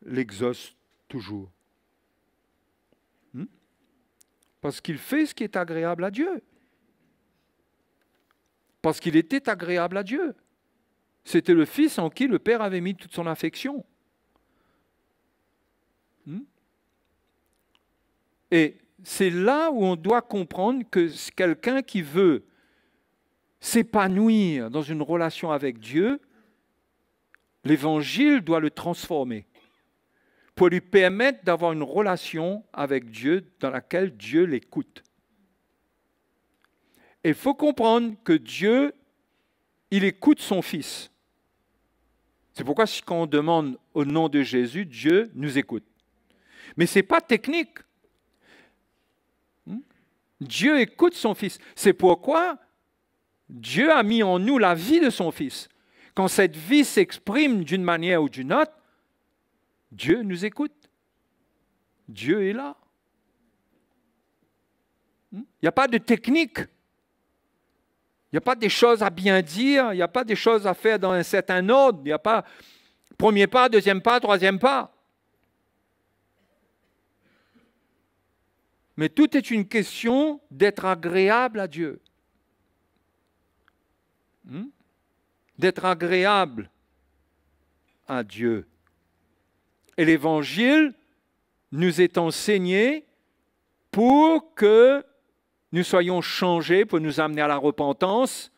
l'exauce toujours? Parce qu'il fait ce qui est agréable à Dieu. Parce qu'il était agréable à Dieu. C'était le Fils en qui le Père avait mis toute son affection. Et c'est là où on doit comprendre que quelqu'un qui veut s'épanouir dans une relation avec Dieu, L'évangile doit le transformer pour lui permettre d'avoir une relation avec Dieu dans laquelle Dieu l'écoute. Et il faut comprendre que Dieu, il écoute son Fils. C'est pourquoi quand on demande au nom de Jésus, Dieu nous écoute. Mais ce n'est pas technique. Dieu écoute son Fils. C'est pourquoi Dieu a mis en nous la vie de son Fils. Quand cette vie s'exprime d'une manière ou d'une autre, Dieu nous écoute. Dieu est là. Il n'y a pas de technique. Il n'y a pas des choses à bien dire. Il n'y a pas des choses à faire dans un certain ordre. Il n'y a pas premier pas, deuxième pas, troisième pas. Mais tout est une question d'être agréable à Dieu. D'être agréable à Dieu. Et l'Évangile nous est enseigné pour que nous soyons changés, pour nous amener à la repentance,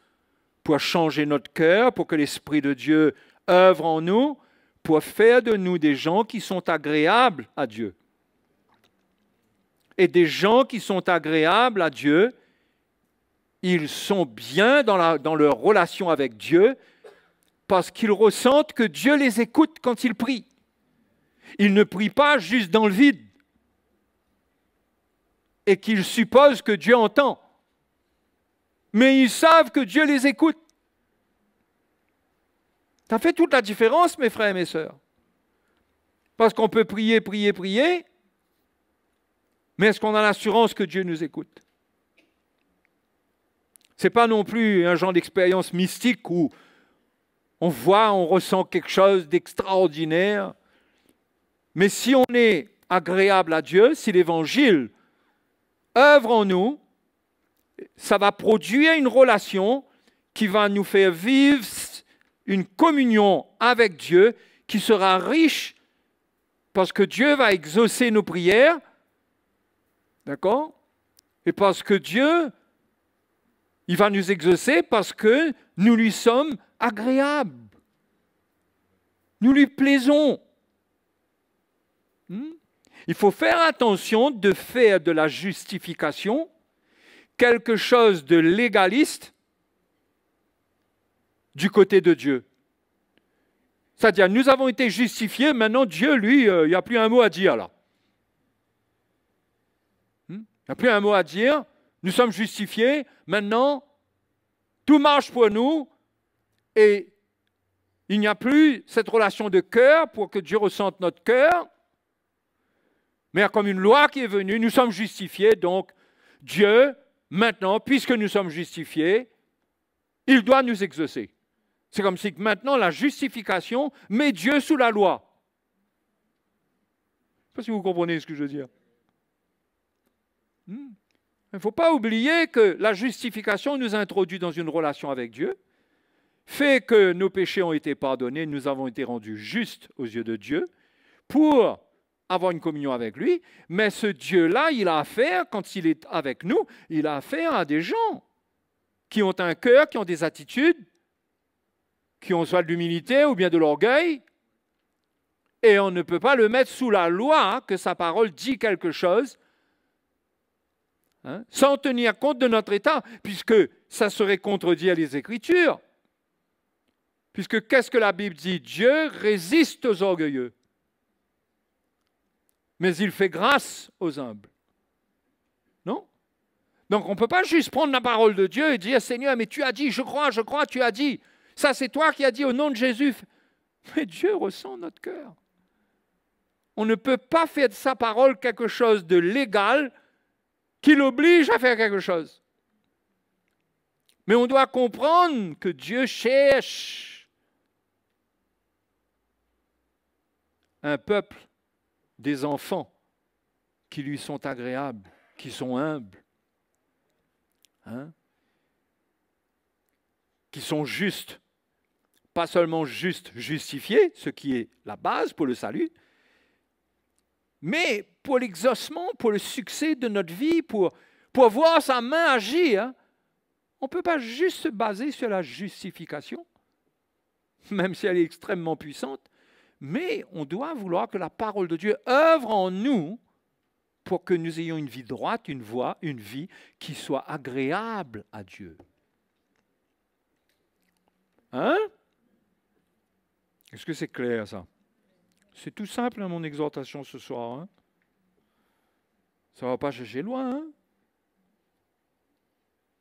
pour changer notre cœur, pour que l'Esprit de Dieu œuvre en nous, pour faire de nous des gens qui sont agréables à Dieu. Et des gens qui sont agréables à Dieu, ils sont bien dans leur relation avec Dieu parce qu'ils ressentent que Dieu les écoute quand ils prient. Ils ne prient pas juste dans le vide et qu'ils supposent que Dieu entend. Mais ils savent que Dieu les écoute. Ça fait toute la différence, mes frères et mes sœurs. Parce qu'on peut prier, prier, prier, mais est-ce qu'on a l'assurance que Dieu nous écoute? Ce n'est pas non plus un genre d'expérience mystique où on voit, on ressent quelque chose d'extraordinaire. Mais si on est agréable à Dieu, si l'Évangile œuvre en nous, ça va produire une relation qui va nous faire vivre une communion avec Dieu qui sera riche parce que Dieu va exaucer nos prières. D'accord? Et parce que Dieu, il va nous exaucer parce que nous lui sommes agréables. Nous lui plaisons. Il faut faire attention de faire de la justification quelque chose de légaliste du côté de Dieu. C'est-à-dire, nous avons été justifiés, maintenant Dieu, lui, il n'y a plus un mot à dire là. Il n'y a plus un mot à dire, nous sommes justifiés, maintenant, tout marche pour nous, et il n'y a plus cette relation de cœur pour que Dieu ressente notre cœur, mais il y a comme une loi qui est venue, nous sommes justifiés, donc Dieu, maintenant, puisque nous sommes justifiés, il doit nous exaucer. C'est comme si maintenant la justification met Dieu sous la loi. Je ne sais pas si vous comprenez ce que je veux dire. Il ne faut pas oublier que la justification nous introduit dans une relation avec Dieu, fait que nos péchés ont été pardonnés, nous avons été rendus justes aux yeux de Dieu pour avoir une communion avec lui, mais ce Dieu-là, il a affaire, quand il est avec nous, il a affaire à des gens qui ont un cœur, qui ont des attitudes, qui ont soit de l'humilité ou bien de l'orgueil, et on ne peut pas le mettre sous la loi que sa parole dit quelque chose, sans tenir compte de notre état, puisque ça serait contredire les Écritures. Puisque qu'est-ce que la Bible dit? Dieu résiste aux orgueilleux, mais il fait grâce aux humbles. Non? Donc on ne peut pas juste prendre la parole de Dieu et dire, Seigneur, mais tu as dit, je crois, tu as dit. Ça, c'est toi qui as dit au nom de Jésus. Mais Dieu ressent notre cœur. On ne peut pas faire de sa parole quelque chose de légal qui l'oblige à faire quelque chose. Mais on doit comprendre que Dieu cherche un peuple, des enfants qui lui sont agréables, qui sont humbles, qui sont justes. Pas seulement juste justifiés, ce qui est la base pour le salut, mais pour l'exaucement, pour le succès de notre vie, pour voir sa main agir. On ne peut pas juste se baser sur la justification. même si elle est extrêmement puissante, mais on doit vouloir que la parole de Dieu œuvre en nous pour que nous ayons une vie droite, une voie, une vie qui soit agréable à Dieu. Hein? Est-ce que c'est clair, ça? C'est tout simple, hein, mon exhortation ce soir. Hein? Ça ne va pas chercher loin.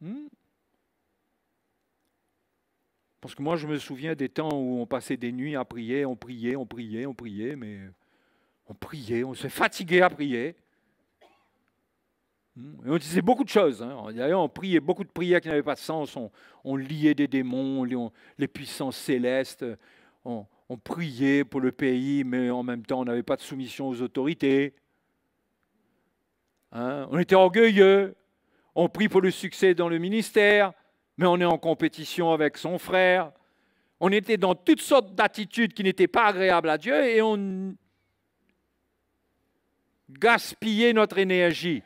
Hein? Parce que moi, je me souviens des temps où on passait des nuits à prier, on priait, mais on priait, on se fatiguait à prier. Et on disait beaucoup de choses. Hein. D'ailleurs, on priait beaucoup de prières qui n'avaient pas de sens. On liait des démons, les puissances célestes. On priait pour le pays, mais en même temps, on n'avait pas de soumission aux autorités. Hein? On était orgueilleux. On prie pour le succès dans le ministère, mais on est en compétition avec son frère. On était dans toutes sortes d'attitudes qui n'étaient pas agréables à Dieu et on gaspillait notre énergie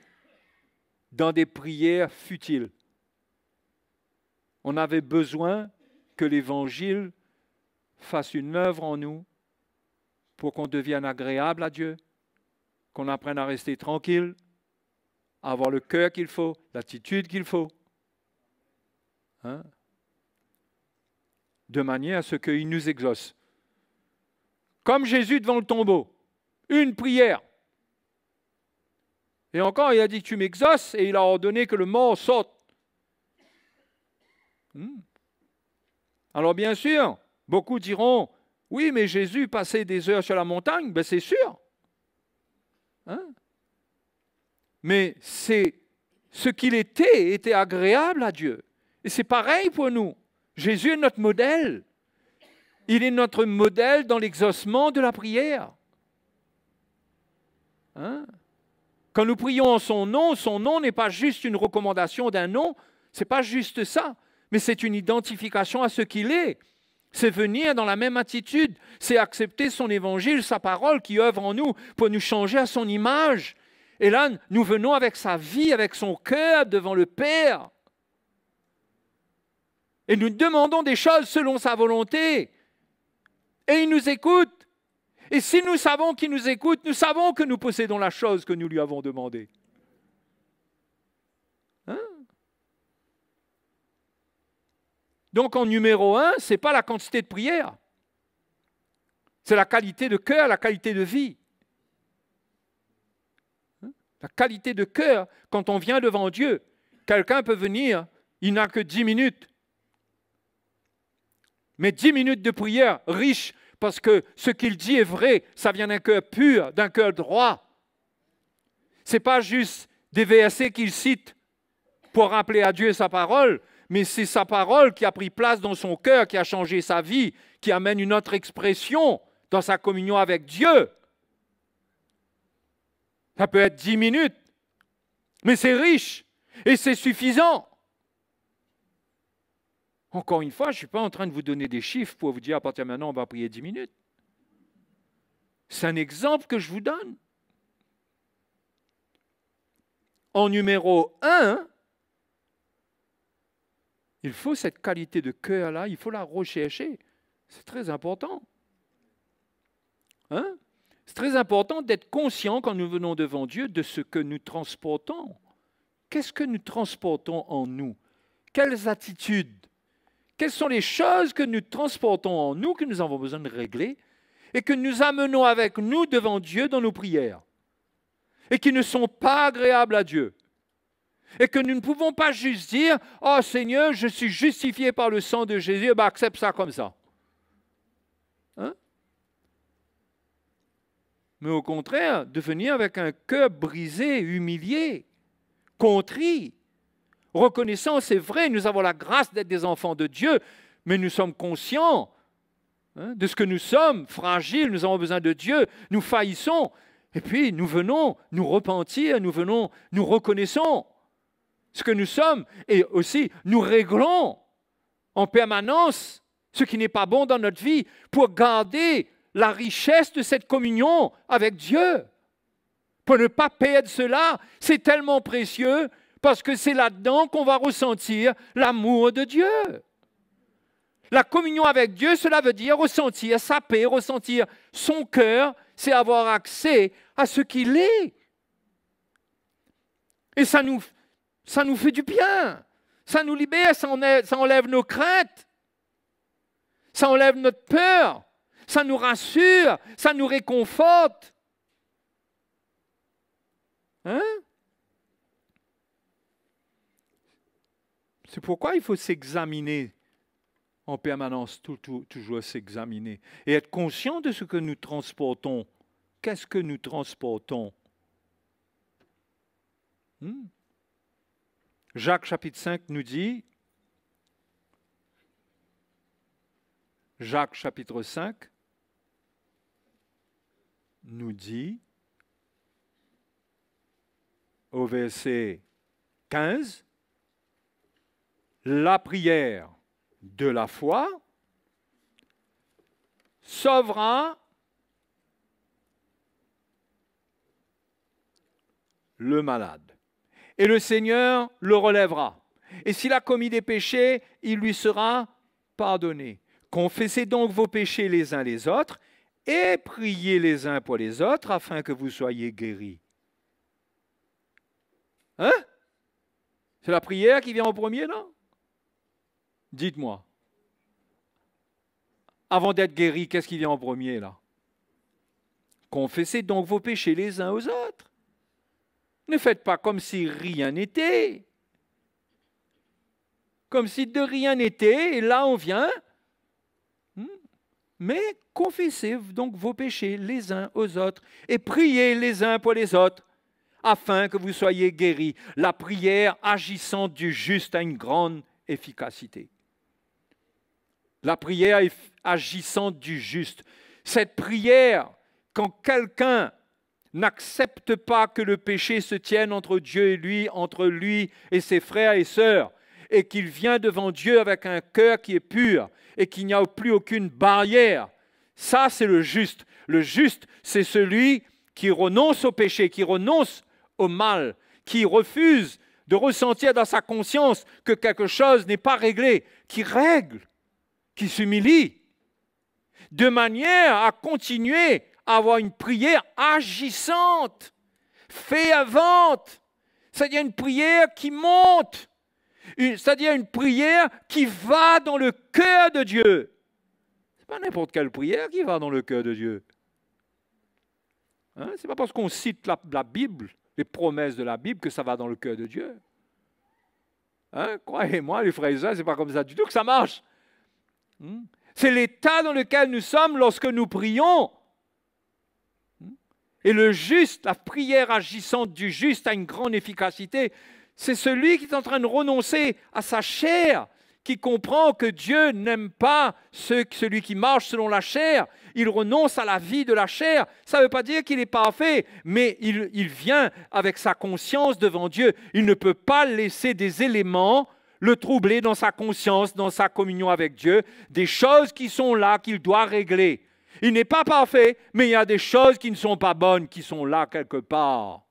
dans des prières futiles. On avait besoin que l'Évangile fasse une œuvre en nous pour qu'on devienne agréable à Dieu, qu'on apprenne à rester tranquille, à avoir le cœur qu'il faut, l'attitude qu'il faut. Hein? De manière à ce qu'il nous exauce. Comme Jésus devant le tombeau, une prière. Et encore, il a dit que tu m'exauces et il a ordonné que le mort sorte. Alors bien sûr, beaucoup diront, oui, mais Jésus passait des heures sur la montagne, ben c'est sûr. Hein? Mais c'est ce qu'il était agréable à Dieu. Et c'est pareil pour nous. Jésus est notre modèle. Il est notre modèle dans l'exaucement de la prière. Hein? Quand nous prions en son nom n'est pas juste une recommandation d'un nom, ce n'est pas juste ça, mais c'est une identification à ce qu'il est. C'est venir dans la même attitude, c'est accepter son évangile, sa parole qui œuvre en nous pour nous changer à son image. Et là, nous venons avec sa vie, avec son cœur devant le Père. Et nous demandons des choses selon sa volonté. Et il nous écoute. Et si nous savons qu'il nous écoute, nous savons que nous possédons la chose que nous lui avons demandée. Hein? Donc en numéro 1, ce n'est pas la quantité de prière. C'est la qualité de cœur, la qualité de vie. La qualité de cœur, quand on vient devant Dieu, quelqu'un peut venir, il n'a que 10 minutes. Mais 10 minutes de prière riche, parce que ce qu'il dit est vrai, ça vient d'un cœur pur, d'un cœur droit. Ce n'est pas juste des versets qu'il cite pour rappeler à Dieu sa parole, mais c'est sa parole qui a pris place dans son cœur, qui a changé sa vie, qui amène une autre expression dans sa communion avec Dieu. Ça peut être 10 minutes, mais c'est riche et c'est suffisant. Encore une fois, je ne suis pas en train de vous donner des chiffres pour vous dire à partir de maintenant, on va prier 10 minutes. C'est un exemple que je vous donne. En numéro 1, il faut cette qualité de cœur-là, il faut la rechercher. C'est très important. Hein? C'est très important d'être conscient quand nous venons devant Dieu de ce que nous transportons. Qu'est-ce que nous transportons en nous? Quelles attitudes? Quelles sont les choses que nous transportons en nous, que nous avons besoin de régler, et que nous amenons avec nous devant Dieu dans nos prières, et qui ne sont pas agréables à Dieu, et que nous ne pouvons pas juste dire « Oh Seigneur, je suis justifié par le sang de Jésus, ben accepte ça comme ça. » Hein? Mais au contraire, de venir avec un cœur brisé, humilié, contrit, reconnaissant, c'est vrai, nous avons la grâce d'être des enfants de Dieu, mais nous sommes conscients de ce que nous sommes, fragiles, nous avons besoin de Dieu, nous faillissons, et puis nous venons nous repentir, nous reconnaissons ce que nous sommes, et aussi nous réglons en permanence ce qui n'est pas bon dans notre vie pour garder la richesse de cette communion avec Dieu. Pour ne pas perdre cela, c'est tellement précieux, parce que c'est là-dedans qu'on va ressentir l'amour de Dieu. La communion avec Dieu, cela veut dire ressentir sa paix, ressentir son cœur, c'est avoir accès à ce qu'il est. Et ça nous fait du bien, ça nous libère, ça enlève nos craintes, ça enlève notre peur, ça nous rassure, ça nous réconforte. Hein? C'est pourquoi il faut s'examiner en permanence, toujours s'examiner et être conscient de ce que nous transportons. Qu'est-ce que nous transportons? Jacques chapitre 5 nous dit, Jacques chapitre 5 nous dit, au verset 15, la prière de la foi sauvera le malade. Et le Seigneur le relèvera. Et s'il a commis des péchés, il lui sera pardonné. Confessez donc vos péchés les uns les autres et priez les uns pour les autres afin que vous soyez guéris. Hein? C'est la prière qui vient en premier, là? Dites-moi. Avant d'être guéri, qu'est-ce qui vient en premier, là? Confessez donc vos péchés les uns aux autres. Ne faites pas comme si rien n'était. Comme si de rien n'était, et là on vient. Mais confessez donc vos péchés les uns aux autres et priez les uns pour les autres afin que vous soyez guéris. La prière agissante du juste a une grande efficacité. La prière agissante du juste. Cette prière, quand quelqu'un n'accepte pas que le péché se tienne entre Dieu et lui, entre lui et ses frères et sœurs, et qu'il vient devant Dieu avec un cœur qui est pur et qu'il n'y a plus aucune barrière, ça c'est le juste. Le juste, c'est celui qui renonce au péché, qui renonce au mal, qui refuse de ressentir dans sa conscience que quelque chose n'est pas réglé, qui règle, qui s'humilie, de manière à continuer à avoir une prière agissante, fervente, c'est-à-dire une prière qui monte, c'est-à-dire une prière qui va dans le cœur de Dieu. Ce n'est pas n'importe quelle prière qui va dans le cœur de Dieu. Hein? Ce n'est pas parce qu'on cite la Bible, les promesses de la Bible, que ça va dans le cœur de Dieu. Hein? Croyez-moi, les frères et sœurs, ce n'est pas comme ça du tout que ça marche. C'est l'état dans lequel nous sommes lorsque nous prions. Et le juste, la prière agissante du juste a une grande efficacité. C'est celui qui est en train de renoncer à sa chair, qui comprend que Dieu n'aime pas celui qui marche selon la chair. Il renonce à la vie de la chair. Ça ne veut pas dire qu'il est parfait, mais il vient avec sa conscience devant Dieu. Il ne peut pas laisser des éléments le troubler dans sa conscience, dans sa communion avec Dieu, des choses qui sont là, qu'il doit régler. Il n'est pas parfait, mais il y a des choses qui ne sont pas bonnes, qui sont là quelque part.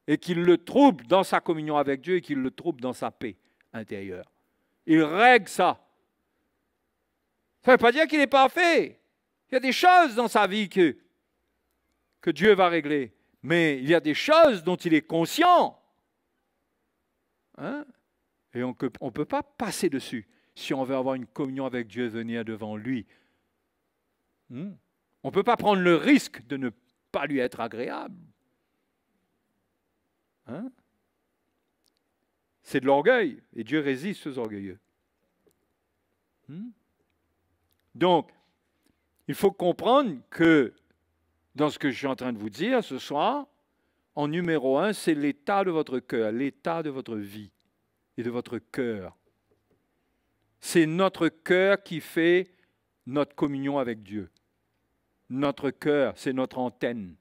Et qu'il le trouble dans sa communion avec Dieu et qu'il le trouble dans sa paix intérieure. Il règle ça. Ça ne veut pas dire qu'il est parfait. Il y a des choses dans sa vie que Dieu va régler. Mais il y a des choses dont il est conscient. Hein? Et on ne peut pas passer dessus si on veut avoir une communion avec Dieu, venir devant lui. On ne peut pas prendre le risque de ne pas lui être agréable. Hein? C'est de l'orgueil, et Dieu résiste aux orgueilleux. Donc, il faut comprendre que dans ce que je suis en train de vous dire ce soir, en numéro 1, c'est l'état de votre cœur, l'état de votre vie et de votre cœur. C'est notre cœur qui fait notre communion avec Dieu. Notre cœur, c'est notre antenne.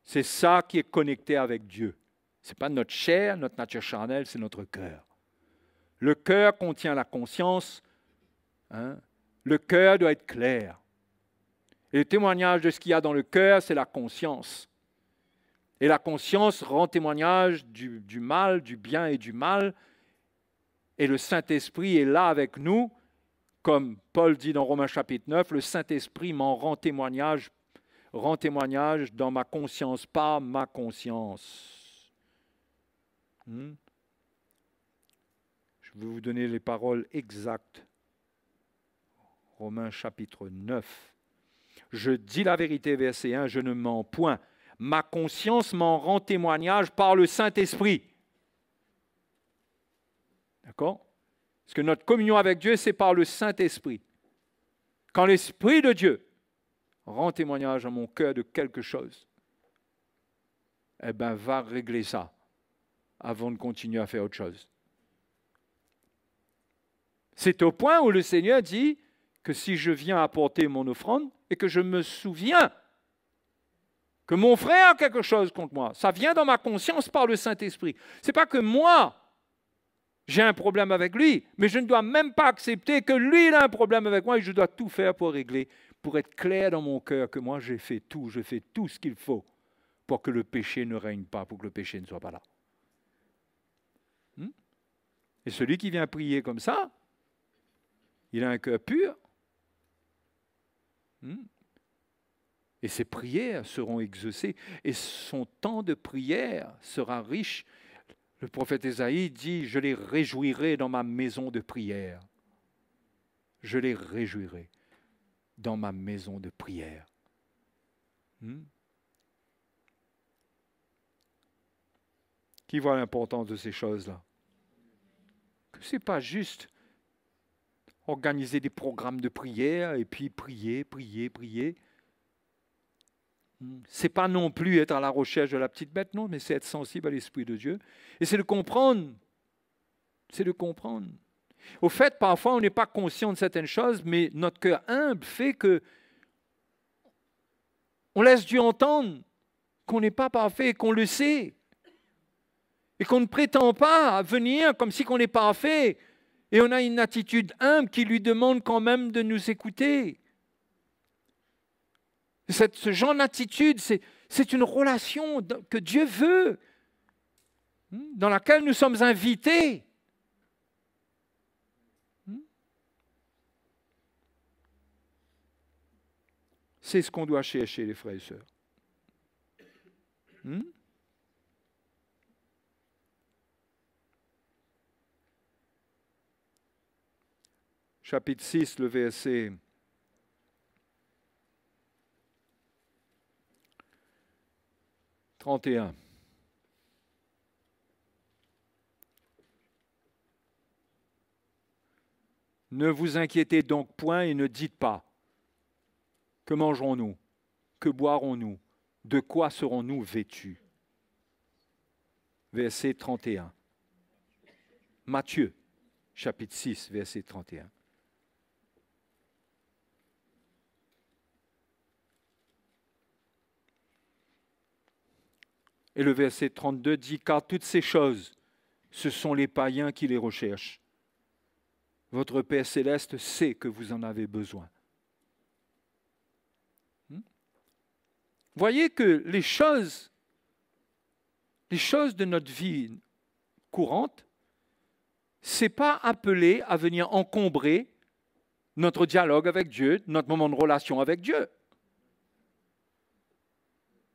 C'est ça qui est connecté avec Dieu. Ce n'est pas notre chair, notre nature charnelle, c'est notre cœur. Le cœur contient la conscience. Hein? Le cœur doit être clair. Et le témoignage de ce qu'il y a dans le cœur, c'est la conscience. Et la conscience rend témoignage du mal, du bien et du mal. Et le Saint-Esprit est là avec nous Comme Paul dit dans Romains chapitre 9, le Saint-Esprit m'en rend témoignage dans ma conscience, par ma conscience. Je vais vous donner les paroles exactes. Romains chapitre 9. Je dis la vérité, verset 1, je ne mens point. Ma conscience m'en rend témoignage par le Saint-Esprit. D'accord? Parce que notre communion avec Dieu, c'est par le Saint-Esprit. Quand l'Esprit de Dieu rend témoignage à mon cœur de quelque chose, eh bien, va régler ça avant de continuer à faire autre chose. C'est au point où le Seigneur dit que si je viens apporter mon offrande et que je me souviens que mon frère a quelque chose contre moi, ça vient dans ma conscience par le Saint-Esprit. Ce n'est pas que moi, j'ai un problème avec lui, mais je ne dois même pas accepter que lui, il a un problème avec moi et je dois tout faire pour régler, pour être clair dans mon cœur que moi, je fais tout ce qu'il faut pour que le péché ne règne pas, pour que le péché ne soit pas là. Et celui qui vient prier comme ça, il a un cœur pur. Et ses prières seront exaucées. Et son temps de prière sera riche. Le prophète Ésaïe dit, je les réjouirai dans ma maison de prière. Je les réjouirai dans ma maison de prière. Qui voit l'importance de ces choses-là? Que ce n'est pas juste organiser des programmes de prière et puis prier. Ce n'est pas non plus être à la recherche de la petite bête, non, mais c'est être sensible à l'Esprit de Dieu. Et c'est de comprendre. Au fait, parfois, on n'est pas conscient de certaines choses, mais notre cœur humble fait que on laisse Dieu entendre qu'on n'est pas parfait, qu'on le sait. Et qu'on ne prétend pas venir comme si on n'est pas parfait. Et on a une attitude humble qui lui demande quand même de nous écouter. Ce genre d'attitude, c'est une relation que Dieu veut, dans laquelle nous sommes invités. C'est ce qu'on doit chercher, les frères et sœurs. Chapitre 6, le verset 31. Ne vous inquiétez donc point et ne dites pas, que mangerons-nous? Que boirons-nous? De quoi serons-nous vêtus? Verset 31. Matthieu, chapitre 6, verset 31. Et le verset 32 dit, car toutes ces choses, ce sont les païens qui les recherchent. Votre Père céleste sait que vous en avez besoin. Voyez que les choses de notre vie courante, ce n'est pas appelé à venir encombrer notre dialogue avec Dieu, notre moment de relation avec Dieu.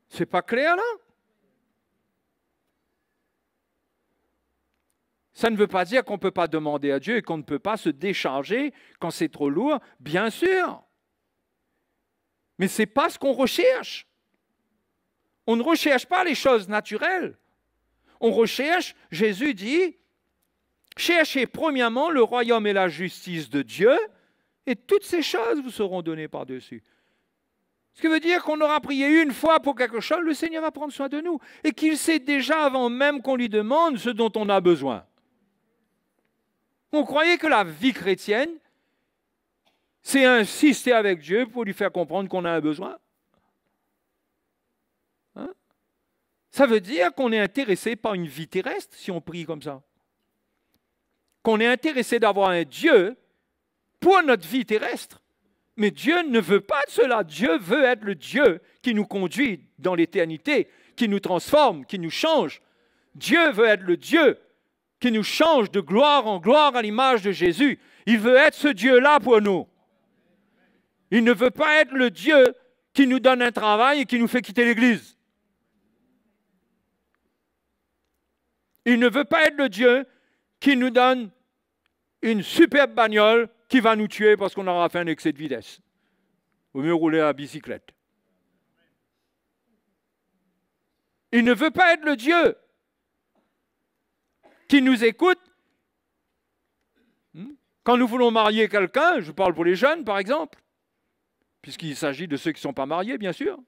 C'est pas clair là? Ça ne veut pas dire qu'on ne peut pas demander à Dieu et qu'on ne peut pas se décharger quand c'est trop lourd, bien sûr. Mais ce n'est pas ce qu'on recherche. On ne recherche pas les choses naturelles. On recherche, Jésus dit, cherchez premièrement le royaume et la justice de Dieu et toutes ces choses vous seront données par-dessus. Ce qui veut dire qu'on aura prié une fois pour quelque chose, le Seigneur va prendre soin de nous et qu'il sait déjà avant même qu'on lui demande ce dont on a besoin. On croyait que la vie chrétienne, c'est insister avec Dieu pour lui faire comprendre qu'on a un besoin. Ça veut dire qu'on est intéressé par une vie terrestre si on prie comme ça. Qu'on est intéressé d'avoir un Dieu pour notre vie terrestre. Mais Dieu ne veut pas de cela. Dieu veut être le Dieu qui nous conduit dans l'éternité, qui nous transforme, qui nous change. Dieu veut être le Dieu qui nous change de gloire en gloire à l'image de Jésus. Il veut être ce Dieu-là pour nous. Il ne veut pas être le Dieu qui nous donne un travail et qui nous fait quitter l'Église. Il ne veut pas être le Dieu qui nous donne une superbe bagnole qui va nous tuer parce qu'on aura fait un excès de vitesse. Au mieux rouler à la bicyclette. Il ne veut pas être le Dieu qui nous écoute. Quand nous voulons marier quelqu'un, je parle pour les jeunes par exemple, puisqu'il s'agit de ceux qui ne sont pas mariés, bien sûr,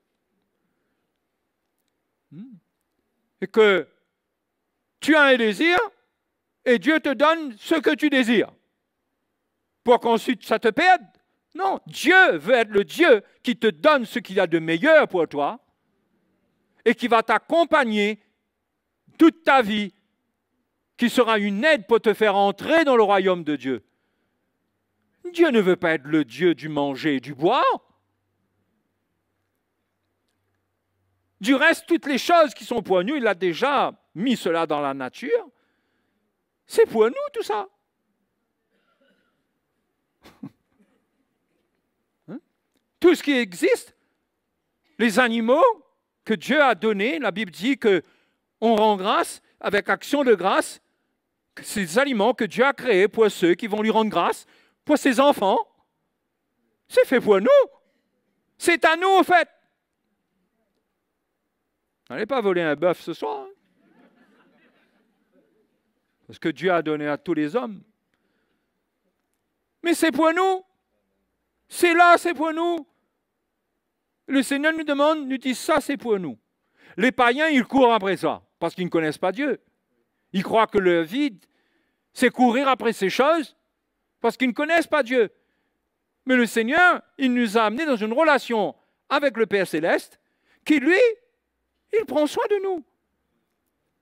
et que tu as un désir et Dieu te donne ce que tu désires pour qu'ensuite ça te perde. Non, Dieu veut être le Dieu qui te donne ce qu'il y a de meilleur pour toi et qui va t'accompagner toute ta vie, qui sera une aide pour te faire entrer dans le royaume de Dieu. Dieu ne veut pas être le Dieu du manger et du boire. Du reste, toutes les choses qui sont pour nous, il a déjà mis cela dans la nature. C'est pour nous tout ça. Tout ce qui existe, les animaux que Dieu a donnés, la Bible dit qu'on rend grâce avec action de grâce, ces aliments que Dieu a créés pour ceux qui vont lui rendre grâce, pour ses enfants, c'est fait pour nous. C'est à nous, en fait. N'allez pas voler un bœuf ce soir. Hein? Parce que Dieu a donné à tous les hommes. Mais c'est pour nous. C'est là, c'est pour nous. Le Seigneur nous demande, nous dit, ça c'est pour nous. Les païens, ils courent après ça, parce qu'ils ne connaissent pas Dieu. Ils croient que le vide, c'est courir après ces choses, parce qu'ils ne connaissent pas Dieu. Mais le Seigneur, il nous a amenés dans une relation avec le Père Céleste, qui lui, il prend soin de nous.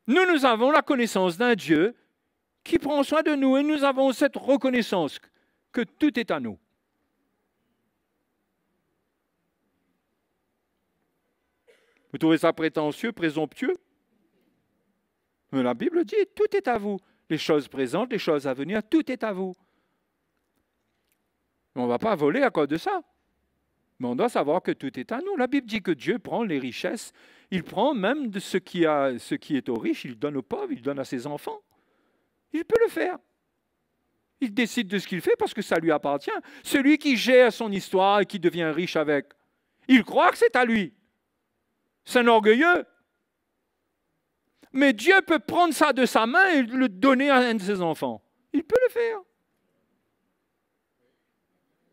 Nous avons la connaissance d'un Dieu qui prend soin de nous, et nous avons cette reconnaissance que tout est à nous. Vous trouvez ça prétentieux, présomptueux? Mais la Bible dit, tout est à vous. Les choses présentes, les choses à venir, tout est à vous. On ne va pas voler à cause de ça. Mais on doit savoir que tout est à nous. La Bible dit que Dieu prend les richesses. Il prend même de ce qui est aux riches, il donne aux pauvres, il donne à ses enfants. Il peut le faire. Il décide de ce qu'il fait parce que ça lui appartient. Celui qui gère son histoire et qui devient riche avec, il croit que c'est à lui. C'est un orgueilleux. Mais Dieu peut prendre ça de sa main et le donner à un de ses enfants. Il peut le faire.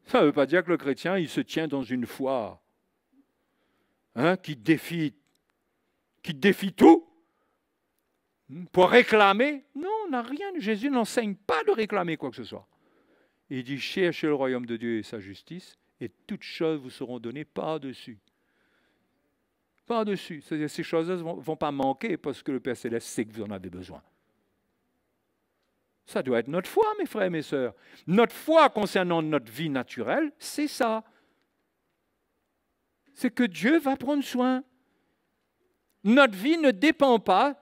Ça ne veut pas dire que le chrétien, il se tient dans une foi qui défie tout pour réclamer. Non, on n'a rien. Jésus n'enseigne pas de réclamer quoi que ce soit. Il dit, cherchez le royaume de Dieu et sa justice, et toutes choses vous seront données par-dessus. Par-dessus. Ces choses-là ne vont pas manquer parce que le Père Céleste sait que vous en avez besoin. Ça doit être notre foi, mes frères et mes sœurs. Notre foi concernant notre vie naturelle, c'est ça. C'est que Dieu va prendre soin. Notre vie ne dépend pas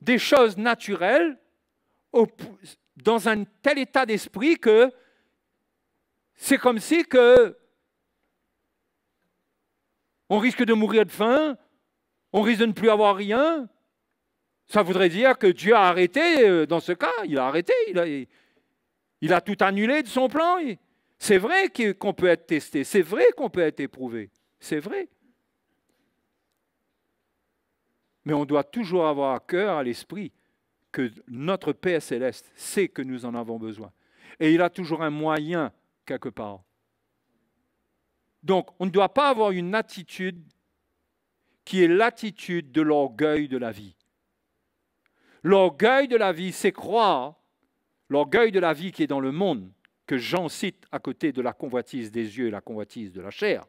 des choses naturelles dans un tel état d'esprit que c'est comme si on risque de mourir de faim, on risque de ne plus avoir rien. Ça voudrait dire que Dieu a arrêté, dans ce cas, il a arrêté, il a tout annulé de son plan. C'est vrai qu'on peut être testé, c'est vrai qu'on peut être éprouvé, c'est vrai. Mais on doit toujours avoir à cœur, à l'esprit, que notre Père Céleste sait que nous en avons besoin. Et il a toujours un moyen, quelque part. Donc, on ne doit pas avoir une attitude qui est l'attitude de l'orgueil de la vie. L'orgueil de la vie, c'est croire, l'orgueil de la vie qui est dans le monde, que Jean cite à côté de la convoitise des yeux et la convoitise de la chair.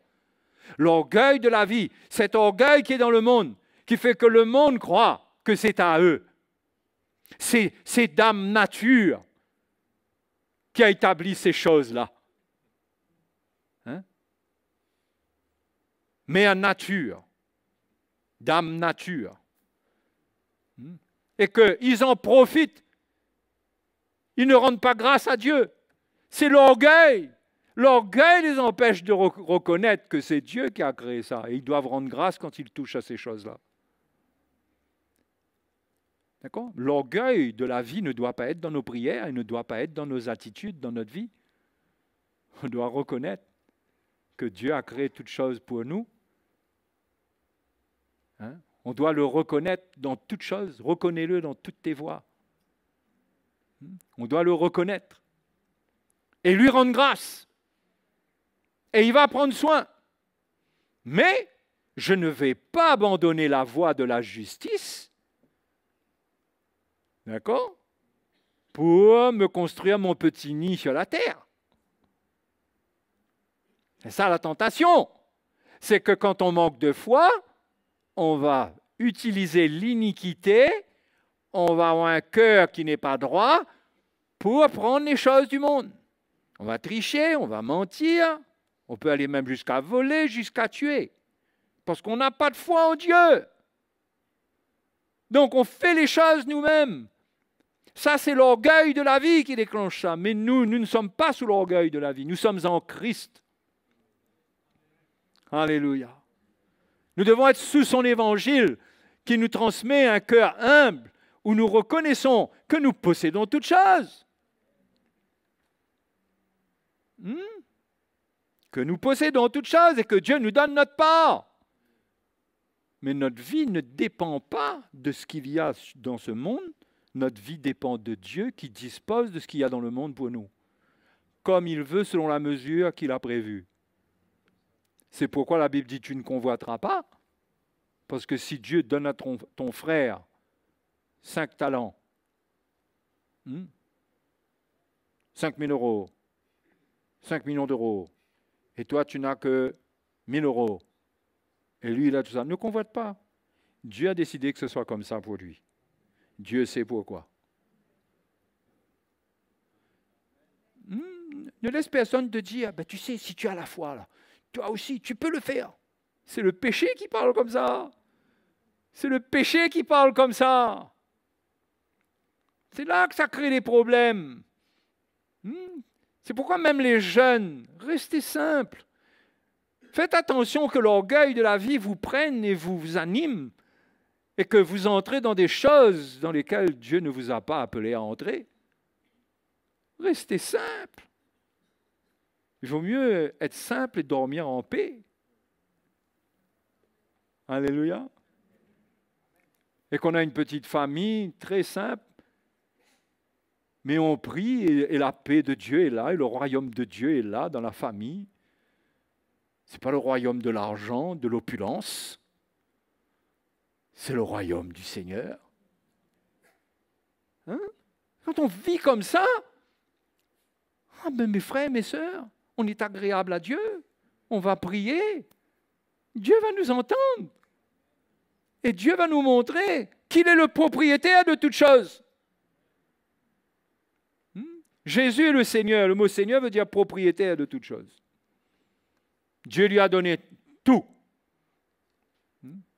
L'orgueil de la vie, cet orgueil qui est dans le monde, qui fait que le monde croit que c'est à eux. C'est Dame Nature qui a établi ces choses-là. Mère Nature, Dame Nature. Et qu'ils en profitent Ils ne rendent pas grâce à Dieu. C'est l'orgueil. L'orgueil les empêche de reconnaître que c'est Dieu qui a créé ça. Et ils doivent rendre grâce quand ils touchent à ces choses-là. D'accord ? L'orgueil de la vie ne doit pas être dans nos prières, il ne doit pas être dans nos attitudes, dans notre vie. On doit reconnaître que Dieu a créé toutes choses pour nous. Hein? On doit le reconnaître dans toutes choses. Reconnais-le dans toutes tes voies. On doit le reconnaître. Et lui rendre grâce. Et il va prendre soin. Mais je ne vais pas abandonner la voie de la justice. D'accord ? Pour me construire mon petit nid sur la terre. C'est ça la tentation. C'est que quand on manque de foi, on va utiliser l'iniquité, on va avoir un cœur qui n'est pas droit pour prendre les choses du monde. On va tricher, on va mentir, on peut aller même jusqu'à voler, jusqu'à tuer. Parce qu'on n'a pas de foi en Dieu. Donc on fait les choses nous-mêmes. Ça, c'est l'orgueil de la vie qui déclenche ça. Mais nous ne sommes pas sous l'orgueil de la vie. Nous sommes en Christ. Alléluia. Nous devons être sous son évangile qui nous transmet un cœur humble où nous reconnaissons que nous possédons toutes choses. Que nous possédons toutes choses et que Dieu nous donne notre part. Mais notre vie ne dépend pas de ce qu'il y a dans ce monde. Notre vie dépend de Dieu qui dispose de ce qu'il y a dans le monde pour nous. Comme il veut selon la mesure qu'il a prévue. C'est pourquoi la Bible dit « tu ne convoiteras pas ». Parce que si Dieu donne à ton frère 5 talents, 5 000 euros, 5 millions d'euros, et toi tu n'as que 1 000 euros, et lui il a tout ça, ne convoite pas. Dieu a décidé que ce soit comme ça pour lui. Dieu sait pourquoi. Ne laisse personne te dire, ben, tu sais, si tu as la foi, là, toi aussi, tu peux le faire. C'est le péché qui parle comme ça. C'est le péché qui parle comme ça. C'est là que ça crée des problèmes. C'est pourquoi même les jeunes, restez simples. Faites attention que l'orgueil de la vie vous prenne et vous anime et que vous entrez dans des choses dans lesquelles Dieu ne vous a pas appelé à entrer. Restez simple. Il vaut mieux être simple et dormir en paix. Alléluia. Et qu'on a une petite famille très simple, mais on prie et la paix de Dieu est là, et le royaume de Dieu est là dans la famille. Ce n'est pas le royaume de l'argent, de l'opulence. C'est le royaume du Seigneur. Hein? Quand on vit comme ça, ben mes frères, mes sœurs, on est agréable à Dieu, on va prier, Dieu va nous entendre. Et Dieu va nous montrer qu'il est le propriétaire de toutes choses. Jésus est le Seigneur. Le mot Seigneur veut dire propriétaire de toutes choses. Dieu lui a donné tout.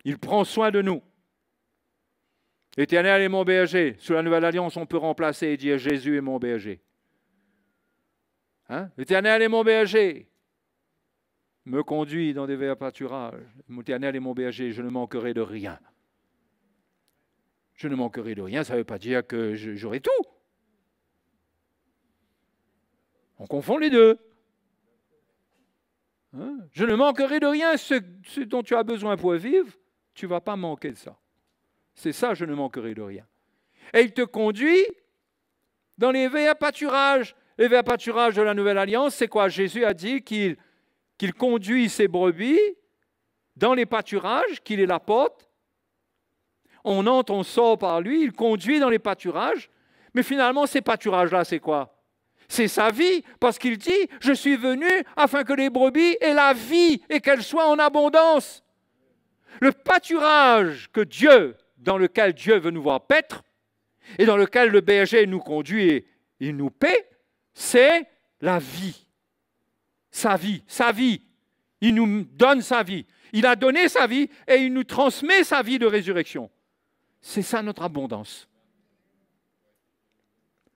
Il prend soin de nous. L'Éternel est mon berger. Sous la Nouvelle Alliance, on peut remplacer et dire Jésus est mon berger. Hein? L'Éternel est mon berger. Me conduit dans des verts pâturages. L'Éternel est mon berger, je ne manquerai de rien. Je ne manquerai de rien, ça ne veut pas dire que j'aurai tout. On confond les deux. Hein? Je ne manquerai de rien, ce dont tu as besoin pour vivre, tu ne vas pas manquer de ça. C'est ça, je ne manquerai de rien. Et il te conduit dans les verts pâturages. Les verts pâturages de la Nouvelle Alliance, c'est quoi? Jésus a dit qu'il conduit ses brebis dans les pâturages, qu'il est la porte. On entre, on sort par lui, il conduit dans les pâturages. Mais finalement, ces pâturages-là, c'est quoi? C'est sa vie, parce qu'il dit, je suis venu afin que les brebis aient la vie et qu'elles soient en abondance. Le pâturage dans lequel Dieu veut nous voir paître, et dans lequel le berger nous conduit et il nous paie, c'est la vie. Sa vie. Il nous donne sa vie. Il a donné sa vie et il nous transmet sa vie de résurrection. C'est ça notre abondance.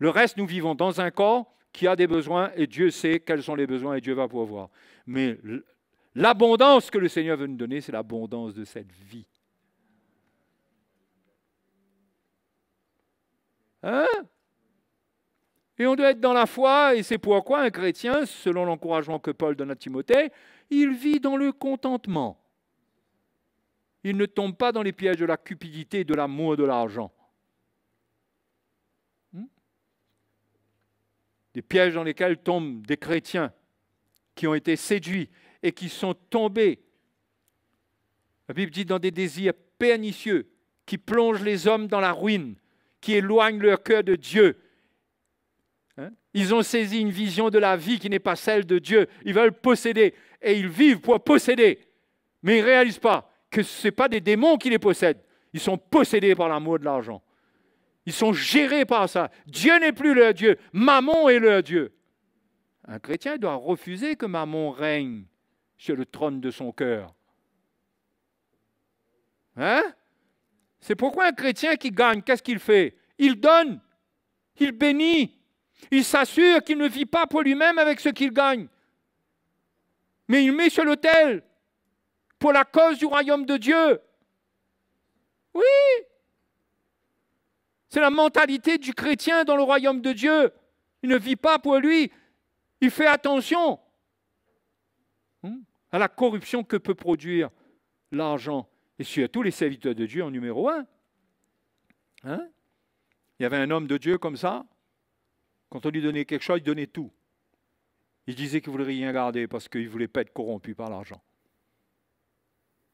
Le reste, nous vivons dans un corps qui a des besoins et Dieu sait quels sont les besoins et Dieu va pourvoir. Mais l'abondance que le Seigneur veut nous donner, c'est l'abondance de cette vie. Hein? Et on doit être dans la foi, et c'est pourquoi un chrétien, selon l'encouragement que Paul donne à Timothée, il vit dans le contentement. Il ne tombe pas dans les pièges de la cupidité, de l'amour, de l'argent. Des pièges dans lesquels tombent des chrétiens qui ont été séduits et qui sont tombés. La Bible dit dans des désirs pernicieux qui plongent les hommes dans la ruine, qui éloignent leur cœur de Dieu. Ils ont saisi une vision de la vie qui n'est pas celle de Dieu. Ils veulent posséder et ils vivent pour posséder. Mais ils ne réalisent pas que ce n'est pas des démons qui les possèdent. Ils sont possédés par l'amour de l'argent. Ils sont gérés par ça. Dieu n'est plus leur Dieu. Mammon est leur Dieu. Un chrétien doit refuser que Mammon règne sur le trône de son cœur. Hein? C'est pourquoi un chrétien qui gagne, qu'est-ce qu'il fait? Il donne. Il bénit. Il s'assure qu'il ne vit pas pour lui-même avec ce qu'il gagne. Mais il met sur l'autel pour la cause du royaume de Dieu. Oui. C'est la mentalité du chrétien dans le royaume de Dieu. Il ne vit pas pour lui. Il fait attention à la corruption que peut produire l'argent. Et surtout les serviteurs de Dieu en numéro 1. Hein? Il y avait un homme de Dieu comme ça. Quand on lui donnait quelque chose, il donnait tout. Il disait qu'il ne voulait rien garder parce qu'il ne voulait pas être corrompu par l'argent.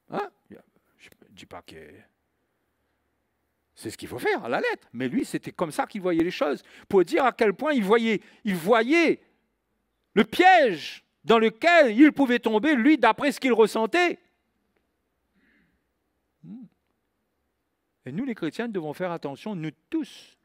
Hein? Je ne dis pas que c'est ce qu'il faut faire à la lettre. Mais lui, c'était comme ça qu'il voyait les choses. Pour dire à quel point il voyait le piège dans lequel il pouvait tomber, lui, d'après ce qu'il ressentait. Et nous, les chrétiens, devons faire attention, nous tous.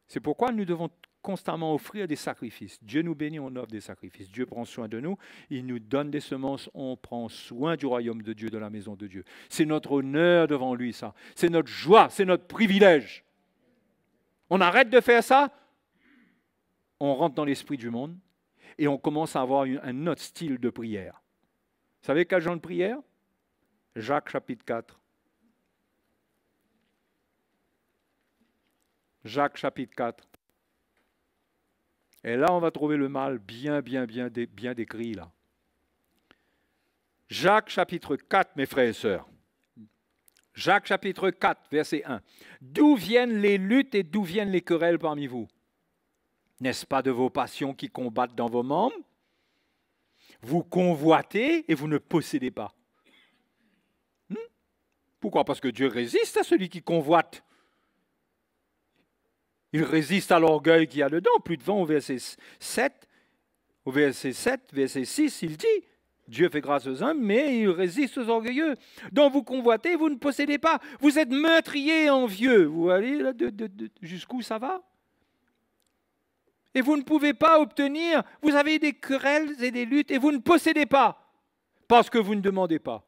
C'est pourquoi nous devons constamment offrir des sacrifices. Dieu nous bénit, on offre des sacrifices. Dieu prend soin de nous, il nous donne des semences, on prend soin du royaume de Dieu, de la maison de Dieu. C'est notre honneur devant lui, ça. C'est notre joie, c'est notre privilège. On arrête de faire ça, on rentre dans l'esprit du monde et on commence à avoir un autre style de prière. Vous savez quel genre de prière? Jacques chapitre 4. Jacques chapitre 4. Et là, on va trouver le mal bien décrit là. Jacques chapitre 4, mes frères et sœurs. Jacques chapitre 4, verset 1. D'où viennent les luttes et d'où viennent les querelles parmi vous? N'est-ce pas de vos passions qui combattent dans vos membres? Vous convoitez et vous ne possédez pas. Pourquoi? Parce que Dieu résiste à celui qui convoite. Il résiste à l'orgueil qu'il y a dedans. Plus devant, au verset 7, verset 6, il dit, Dieu fait grâce aux hommes, mais il résiste aux orgueilleux. Donc vous convoitez, vous ne possédez pas. Vous êtes meurtriers envieux. Vous voyez là, jusqu'où ça va? Et vous ne pouvez pas obtenir. Vous avez des querelles et des luttes et vous ne possédez pas parce que vous ne demandez pas.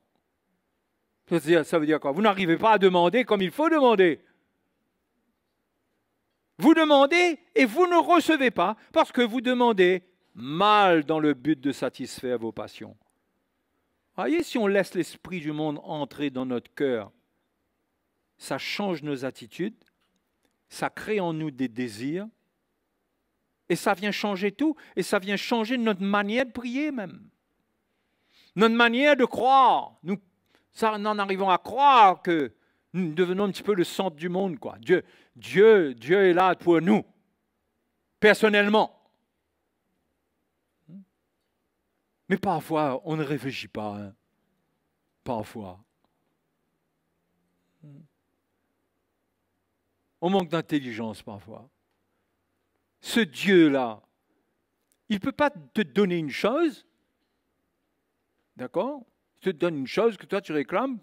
Ça veut dire quoi? Vous n'arrivez pas à demander comme il faut demander. Vous demandez et vous ne recevez pas parce que vous demandez mal dans le but de satisfaire vos passions. Voyez, si on laisse l'esprit du monde entrer dans notre cœur, ça change nos attitudes, ça crée en nous des désirs et ça vient changer tout et ça vient changer notre manière de prier même. Notre manière de croire. Nous en arrivons à croire que nous devenons un petit peu le centre du monde, quoi. Dieu est là pour nous, personnellement. Mais parfois, on ne réfléchit pas. Hein. Parfois. On manque d'intelligence parfois. Ce Dieu-là, il ne peut pas te donner une chose, d'accord? Il te donne une chose que toi tu réclames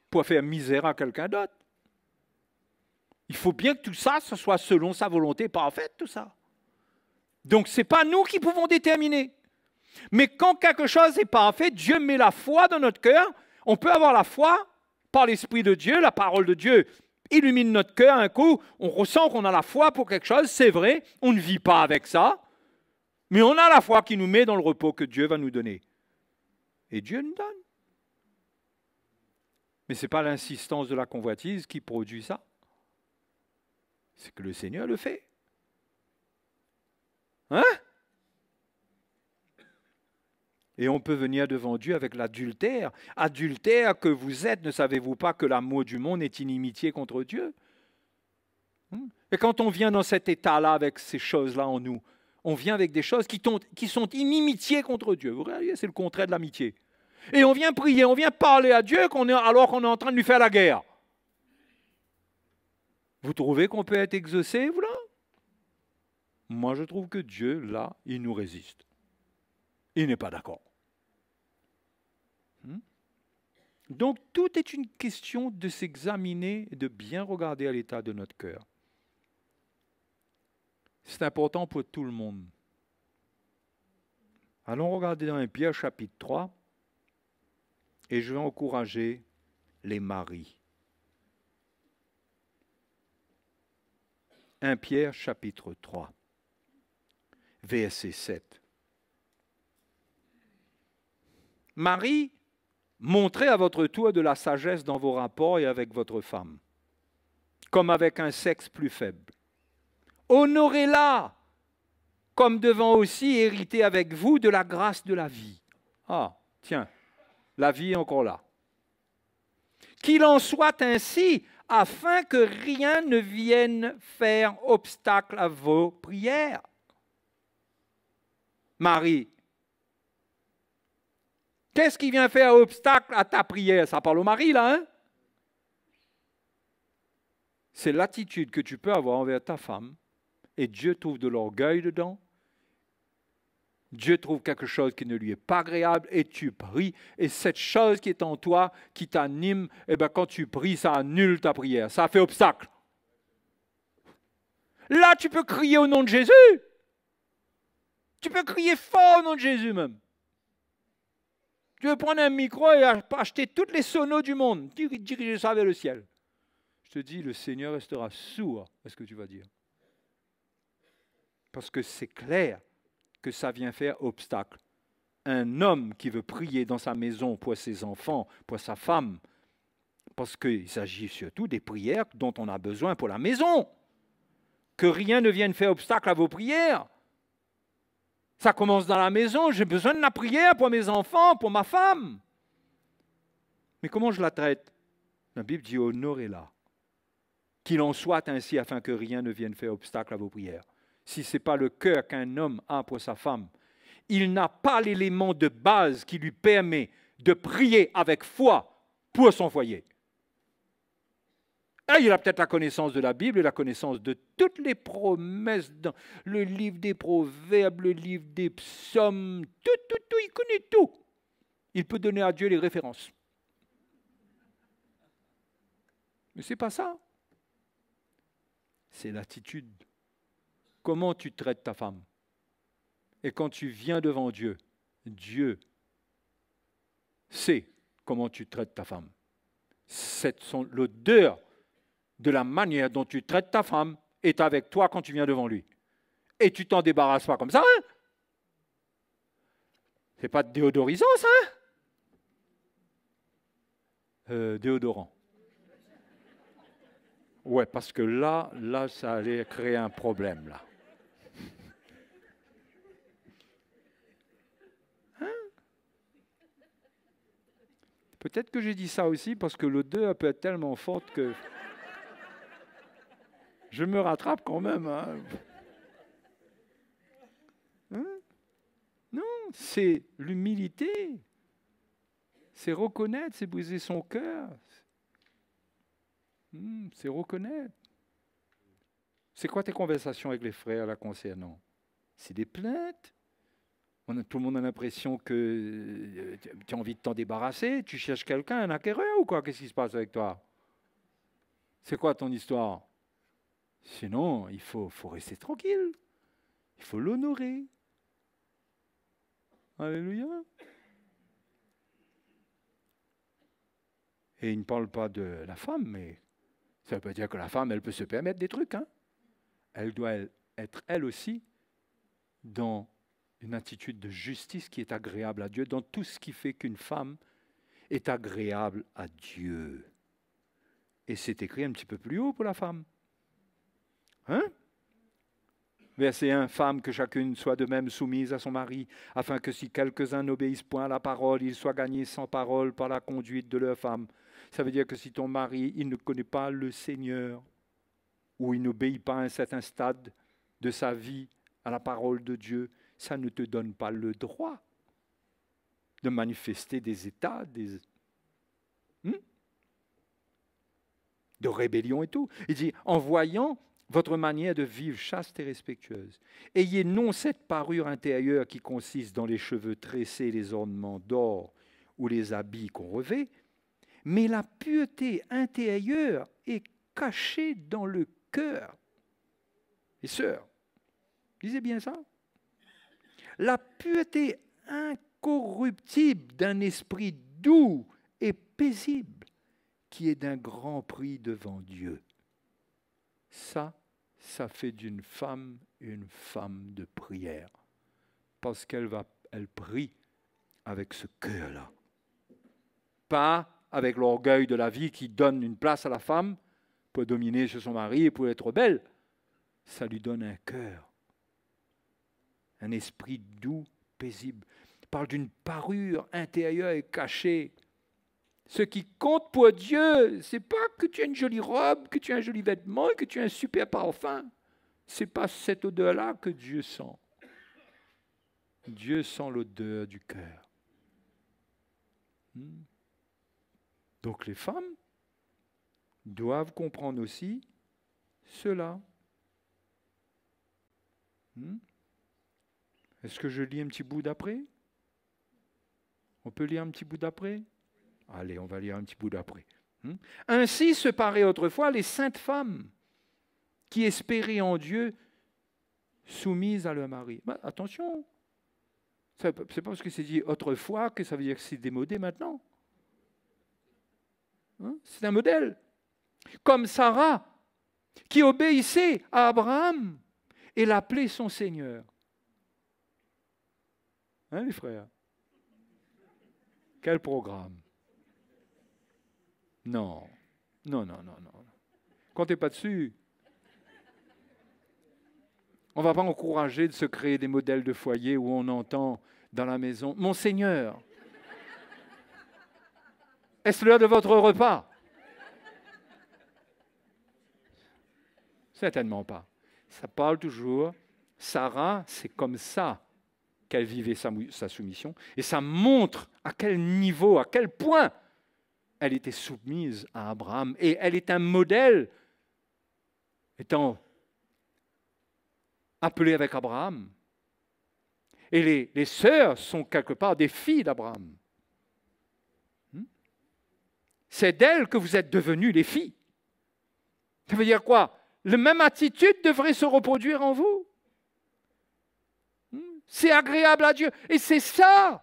pour faire misère à quelqu'un d'autre. Il faut bien que tout ça, ce soit selon sa volonté parfaite, tout ça. Donc, ce n'est pas nous qui pouvons déterminer. Mais quand quelque chose est parfait, Dieu met la foi dans notre cœur. On peut avoir la foi par l'Esprit de Dieu, la parole de Dieu illumine notre cœur. Un coup, on ressent qu'on a la foi pour quelque chose, c'est vrai, on ne vit pas avec ça, mais on a la foi qui nous met dans le repos que Dieu va nous donner. Et Dieu nous donne. Mais ce n'est pas l'insistance de la convoitise qui produit ça. C'est que le Seigneur le fait. Hein? Et on peut venir devant Dieu avec l'adultère. Adultère que vous êtes, ne savez-vous pas que l'amour du monde est inimitié contre Dieu? Et quand on vient dans cet état-là avec ces choses-là en nous, on vient avec des choses qui sont inimitié contre Dieu. Vous voyez, c'est le contraire de l'amitié. Et on vient prier, on vient parler à Dieu alors qu'on est en train de lui faire la guerre. Vous trouvez qu'on peut être exaucé, vous là? Moi, je trouve que Dieu, là, il nous résiste. Il n'est pas d'accord. Donc, tout est une question de s'examiner et de bien regarder à l'état de notre cœur. C'est important pour tout le monde. Allons regarder dans 1 Pierre chapitre 3 et je vais encourager les maris. 1 Pierre chapitre 3, verset 7. Marie, montrez à votre tour de la sagesse dans vos rapports et avec votre femme, comme avec un sexe plus faible. Honorez-la, comme devant aussi hériter avec vous de la grâce de la vie. Ah, tiens, la vie est encore là. Qu'il en soit ainsi, afin que rien ne vienne faire obstacle à vos prières. Marie, qu'est-ce qui vient faire obstacle à ta prière? Ça parle au mari, là, hein? C'est l'attitude que tu peux avoir envers ta femme, et Dieu trouve de l'orgueil dedans. Dieu trouve quelque chose qui ne lui est pas agréable, et tu pries, et cette chose qui est en toi, qui t'anime, eh bien, quand tu pries, ça annule ta prière, ça fait obstacle. Là, tu peux crier au nom de Jésus. Tu peux crier fort au nom de Jésus même. Tu veux prendre un micro et acheter toutes les sonos du monde, diriger ça vers le ciel. Je te dis, le Seigneur restera sourd à ce que tu vas dire. Parce que c'est clair que ça vient faire obstacle. Un homme qui veut prier dans sa maison pour ses enfants, pour sa femme, parce qu'il s'agit surtout des prières dont on a besoin pour la maison. Que rien ne vienne faire obstacle à vos prières. Ça commence dans la maison, j'ai besoin de la prière pour mes enfants, pour ma femme. Mais comment je la traite? La Bible dit honorez-la. Qu'il en soit ainsi afin que rien ne vienne faire obstacle à vos prières. Si ce n'est pas le cœur qu'un homme a pour sa femme, il n'a pas l'élément de base qui lui permet de prier avec foi pour son foyer. Et il a peut-être la connaissance de la Bible et la connaissance de toutes les promesses dans le livre des Proverbes, le livre des Psaumes, tout, il connaît tout. Il peut donner à Dieu les références. Mais ce n'est pas ça. C'est l'attitude. Comment tu traites ta femme? Et quand tu viens devant Dieu, Dieu sait comment tu traites ta femme. L'odeur de la manière dont tu traites ta femme est avec toi quand tu viens devant lui. Et tu t'en débarrasses pas comme ça, hein? C'est pas déodorisant, ça, hein? Déodorant. Ouais, parce que là, ça allait créer un problème, là. Hein? Peut-être que j'ai dit ça aussi parce que l'odeur peut être tellement forte que je me rattrape quand même. Hein? Non, c'est l'humilité. C'est reconnaître, c'est briser son cœur. C'est reconnaître. C'est quoi tes conversations avec les frères la concernant? C'est des plaintes. Tout le monde a l'impression que tu as envie de t'en débarrasser. Tu cherches quelqu'un, un acquéreur ou quoi? Qu'est-ce qui se passe avec toi? C'est quoi ton histoire? Sinon, il faut rester tranquille. Il faut l'honorer. Alléluia. Et il ne parle pas de la femme, mais Ça veut pas dire que la femme, elle peut se permettre des trucs. Hein. Elle doit être, elle aussi, dans une attitude de justice qui est agréable à Dieu, dans tout ce qui fait qu'une femme est agréable à Dieu. Et c'est écrit un petit peu plus haut pour la femme. Hein? Verset 1, femme, que chacune soit de même soumise à son mari, afin que si quelques-uns n'obéissent point à la parole, ils soient gagnés sans parole par la conduite de leur femme. Ça veut dire que si ton mari, il ne connaît pas le Seigneur, ou il n'obéit pas à un certain stade de sa vie à la parole de Dieu, ça ne te donne pas le droit de manifester des états, de rébellion et tout. Il dit, en voyant votre manière de vivre chaste et respectueuse, ayez non cette parure intérieure qui consiste dans les cheveux tressés, les ornements d'or ou les habits qu'on revêt, mais la pureté intérieure est cachée dans le cœur. Et sœurs, lisez bien ça. La pureté incorruptible d'un esprit doux et paisible qui est d'un grand prix devant Dieu. Ça fait d'une femme une femme de prière. Parce qu'elle prie avec ce cœur-là. Pas avec l'orgueil de la vie qui donne une place à la femme pour dominer sur son mari et pour être belle. Ça lui donne un cœur. Un esprit doux, paisible. Il parle d'une parure intérieure et cachée. Ce qui compte pour Dieu, ce n'est pas que tu aies une jolie robe, que tu aies un joli vêtement, que tu aies un super parfum. Ce n'est pas cette odeur-là que Dieu sent. Dieu sent l'odeur du cœur. Donc les femmes doivent comprendre aussi cela. Est-ce que je lis un petit bout d'après? On peut lire un petit bout d'après? Allez, on va lire un petit bout d'après. Ainsi se paraient autrefois les saintes femmes qui espéraient en Dieu, soumises à leur mari. Mais attention, c'est pas parce que c'est dit autrefois que ça veut dire que c'est démodé maintenant. C'est un modèle. Comme Sarah, qui obéissait à Abraham et l'appelait son Seigneur. Hein, les frères? Quel programme? Non. Comptez pas dessus. On ne va pas encourager de se créer des modèles de foyer où on entend dans la maison « Mon Seigneur, est-ce l'heure de votre repas ?» Certainement pas. Ça parle toujours. Sarah, c'est comme ça qu'elle vivait sa soumission. Et ça montre à quel niveau, à quel point elle était soumise à Abraham. Et elle est un modèle, étant appelée avec Abraham. Et les sœurs sont quelque part des filles d'Abraham. C'est d'elles que vous êtes devenues les filles. Ça veut dire quoi? La même attitude devrait se reproduire en vous. C'est agréable à Dieu. Et c'est ça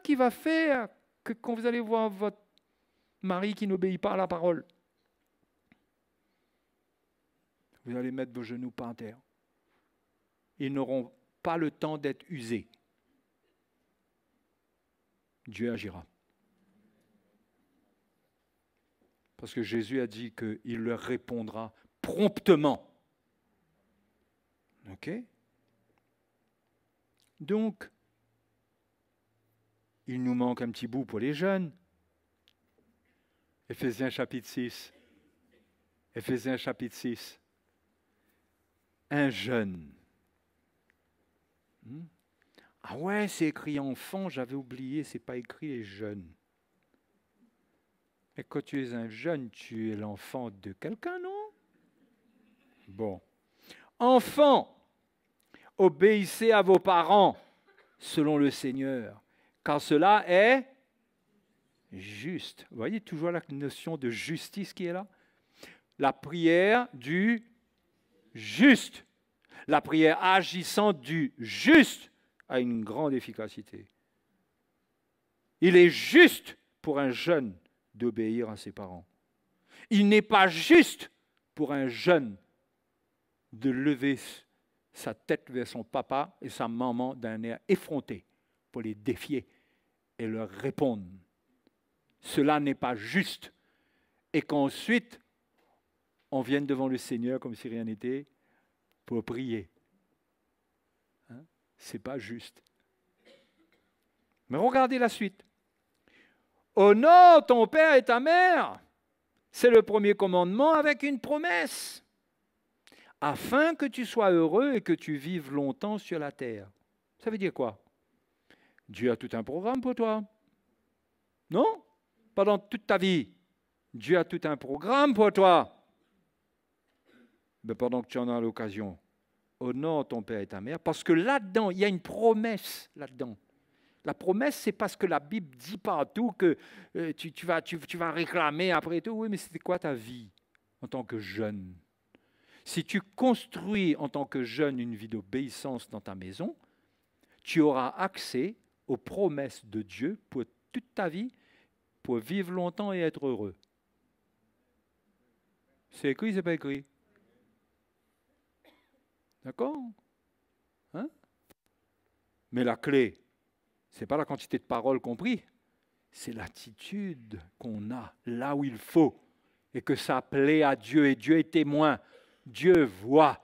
qui va faire que quand vous allez voir votre mari qui n'obéit pas à la parole, vous allez mettre vos genoux par terre. Ils n'auront pas le temps d'être usés. Dieu agira. Parce que Jésus a dit qu'il leur répondra promptement. OK? Donc, il nous manque un petit bout pour les jeunes. Éphésiens chapitre 6. Éphésiens chapitre 6. Un jeune. Ah ouais, c'est écrit enfant, j'avais oublié, c'est pas écrit les jeunes. Mais quand tu es un jeune, tu es l'enfant de quelqu'un, non? Bon. Enfants, obéissez à vos parents selon le Seigneur, car cela est juste. Vous voyez toujours la notion de justice qui est là? La prière du juste. La prière agissante du juste a une grande efficacité. Il est juste pour un jeune d'obéir à ses parents. Il n'est pas juste pour un jeune de lever sa tête vers son papa et sa maman d'un air effronté pour les défier et leur répondre. Cela n'est pas juste. Et qu'ensuite, on vienne devant le Seigneur comme si rien n'était pour prier. Hein? Ce n'est pas juste. Mais regardez la suite. Honore ton père et ta mère. C'est le premier commandement avec une promesse. Afin que tu sois heureux et que tu vives longtemps sur la terre. Ça veut dire quoi? Dieu a tout un programme pour toi. Non? Pendant toute ta vie, Dieu a tout un programme pour toi. Mais pendant que tu en as l'occasion, honore ton père et ta mère, parce que là-dedans, il y a une promesse là-dedans. La promesse, c'est parce que la Bible dit partout que tu vas réclamer après tout. Oui, mais c'était quoi ta vie en tant que jeune? Si tu construis en tant que jeune une vie d'obéissance dans ta maison, tu auras accès aux promesses de Dieu pour toute ta vie, pour vivre longtemps et être heureux. C'est écrit, c'est pas écrit? D'accord? Hein? Mais la clé, ce n'est pas la quantité de paroles compris, c'est l'attitude qu'on a là où il faut et que ça plaît à Dieu et Dieu est témoin. Dieu voit.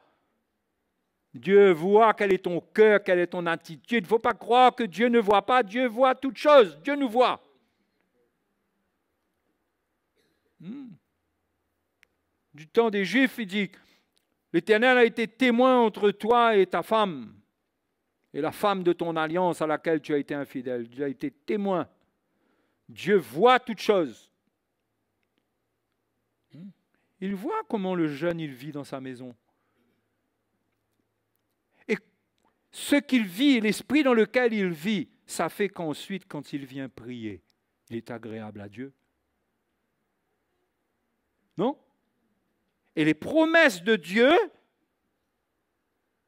Dieu voit quel est ton cœur, quelle est ton attitude. Il ne faut pas croire que Dieu ne voit pas. Dieu voit toutes choses. Dieu nous voit. Du temps des Juifs, il dit, l'Éternel a été témoin entre toi et ta femme, et la femme de ton alliance à laquelle tu as été infidèle. Dieu a été témoin. Dieu voit toutes choses. Il voit comment le jeune il vit dans sa maison. Et ce qu'il vit, l'esprit dans lequel il vit, ça fait qu'ensuite, quand il vient prier, il est agréable à Dieu. Non? Et les promesses de Dieu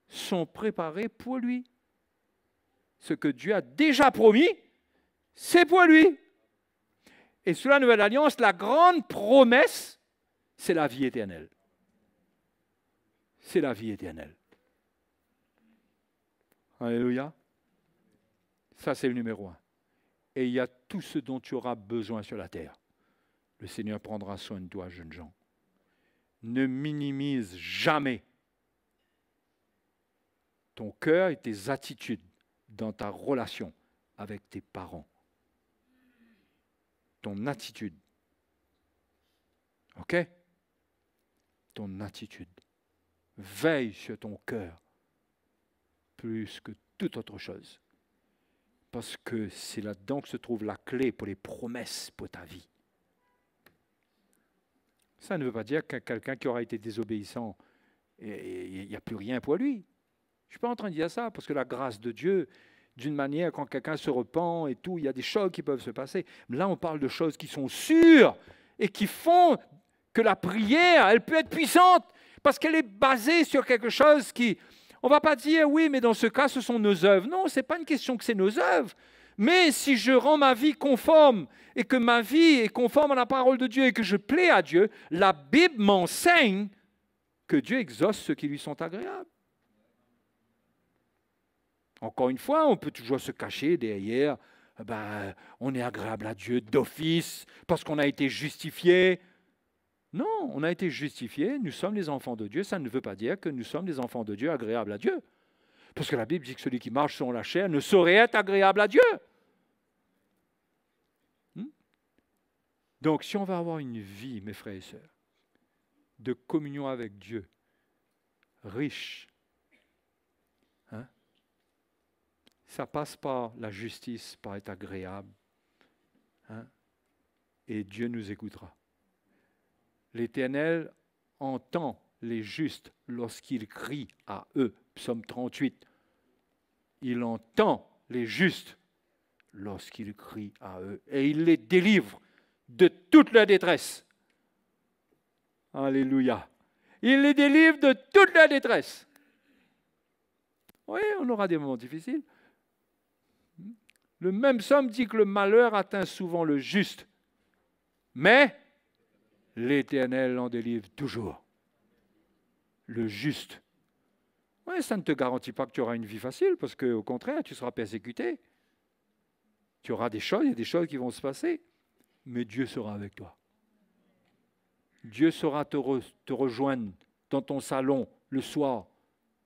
sont préparées pour lui. Ce que Dieu a déjà promis, c'est pour lui. Et sous la Nouvelle Alliance, la grande promesse, c'est la vie éternelle. C'est la vie éternelle. Alléluia. Ça, c'est le numéro 1. Et il y a tout ce dont tu auras besoin sur la terre. Le Seigneur prendra soin de toi, jeunes gens. Ne minimise jamais ton cœur et tes attitudes dans ta relation avec tes parents. Ton attitude. OK? Ton attitude. Veille sur ton cœur plus que toute autre chose. Parce que c'est là-dedans que se trouve la clé pour les promesses pour ta vie. Ça ne veut pas dire que quelqu'un qui aura été désobéissant, il n'y a plus rien pour lui. Je ne suis pas en train de dire ça, parce que la grâce de Dieu, d'une manière, quand quelqu'un se repent et tout, il y a des choses qui peuvent se passer. Mais là, on parle de choses qui sont sûres et qui font que la prière, elle peut être puissante, parce qu'elle est basée sur quelque chose qui... On ne va pas dire, oui, mais dans ce cas, ce sont nos œuvres. Non, ce n'est pas une question que c'est nos œuvres. Mais si je rends ma vie conforme et que ma vie est conforme à la parole de Dieu et que je plais à Dieu, la Bible m'enseigne que Dieu exauce ceux qui lui sont agréables. Encore une fois, on peut toujours se cacher derrière, on est agréable à Dieu d'office parce qu'on a été justifié. Non, on a été justifié, nous sommes les enfants de Dieu. Ça ne veut pas dire que nous sommes des enfants de Dieu agréables à Dieu. Parce que la Bible dit que celui qui marche selon la chair ne saurait être agréable à Dieu. Donc, si on va avoir une vie, mes frères et sœurs, de communion avec Dieu, riche, ça passe par la justice, par être agréable, et Dieu nous écoutera. L'Éternel entend les justes lorsqu'ils crient à eux. Psaume 38. Il entend les justes lorsqu'ils crient à eux. Et il les délivre de toute leur détresse. Alléluia. Il les délivre de toute leur détresse. Oui, on aura des moments difficiles. Le même psaume dit que le malheur atteint souvent le juste. Mais l'Éternel en délivre toujours. Le juste. Oui, ça ne te garantit pas que tu auras une vie facile, parce qu'au contraire, tu seras persécuté. Tu auras des choses, il y a des choses qui vont se passer, mais Dieu sera avec toi. Dieu saura te rejoindre dans ton salon le soir,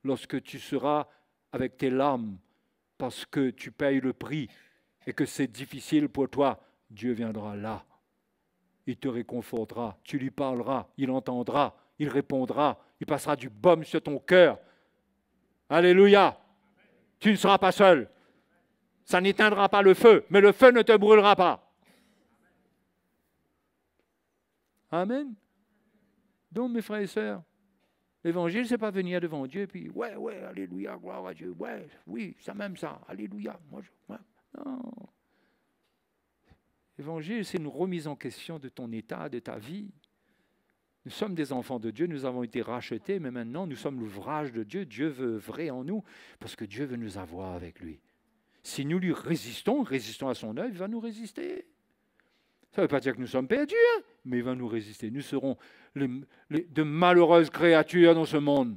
lorsque tu seras avec tes larmes, parce que tu payes le prix et que c'est difficile pour toi. Dieu viendra là. Il te réconfortera, tu lui parleras, il entendra, il répondra, il passera du baume sur ton cœur. Alléluia. Tu ne seras pas seul. Ça n'éteindra pas le feu, mais le feu ne te brûlera pas. Amen. Donc, mes frères et sœurs, l'évangile, ce n'est pas venir devant Dieu et puis, ouais, alléluia, gloire à Dieu, ouais, oui, ça même ça, alléluia. Non. L'évangile, c'est une remise en question de ton état, de ta vie. Nous sommes des enfants de Dieu, nous avons été rachetés, mais maintenant, nous sommes l'ouvrage de Dieu. Dieu veut œuvrer en nous, parce que Dieu veut nous avoir avec lui. Si nous lui résistons à son œuvre, il va nous résister. Ça ne veut pas dire que nous sommes perdus, hein, mais il va nous résister. Nous serons de malheureuses créatures dans ce monde,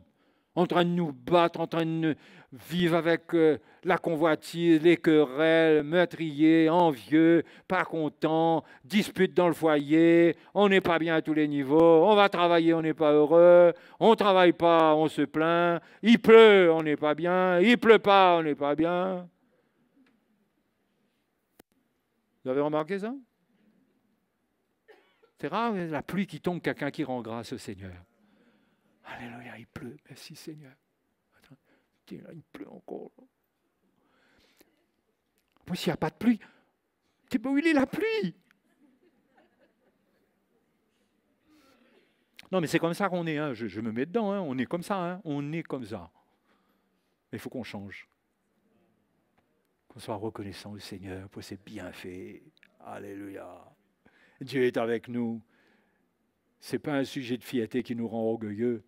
en train de nous battre, en train de vivre avec la convoitise, les querelles, meurtriers, envieux, pas contents, disputes dans le foyer, on n'est pas bien à tous les niveaux, on va travailler, on n'est pas heureux, on ne travaille pas, on se plaint, il pleut, on n'est pas bien, il ne pleut pas, on n'est pas bien. Vous avez remarqué ça? C'est rare, la pluie qui tombe, quelqu'un qui rend grâce au Seigneur. Alléluia, il pleut, merci Seigneur. Tiens, là, il pleut encore. Après, s'il n'y a pas de pluie, tu sais pas où il est la pluie? Non, mais c'est comme ça qu'on est, hein. Je me mets dedans, hein. On est comme ça, hein. On est comme ça. Mais il faut qu'on change. Qu'on soit reconnaissant au Seigneur pour ses bienfaits. Alléluia. Dieu est avec nous. Ce n'est pas un sujet de fierté qui nous rend orgueilleux,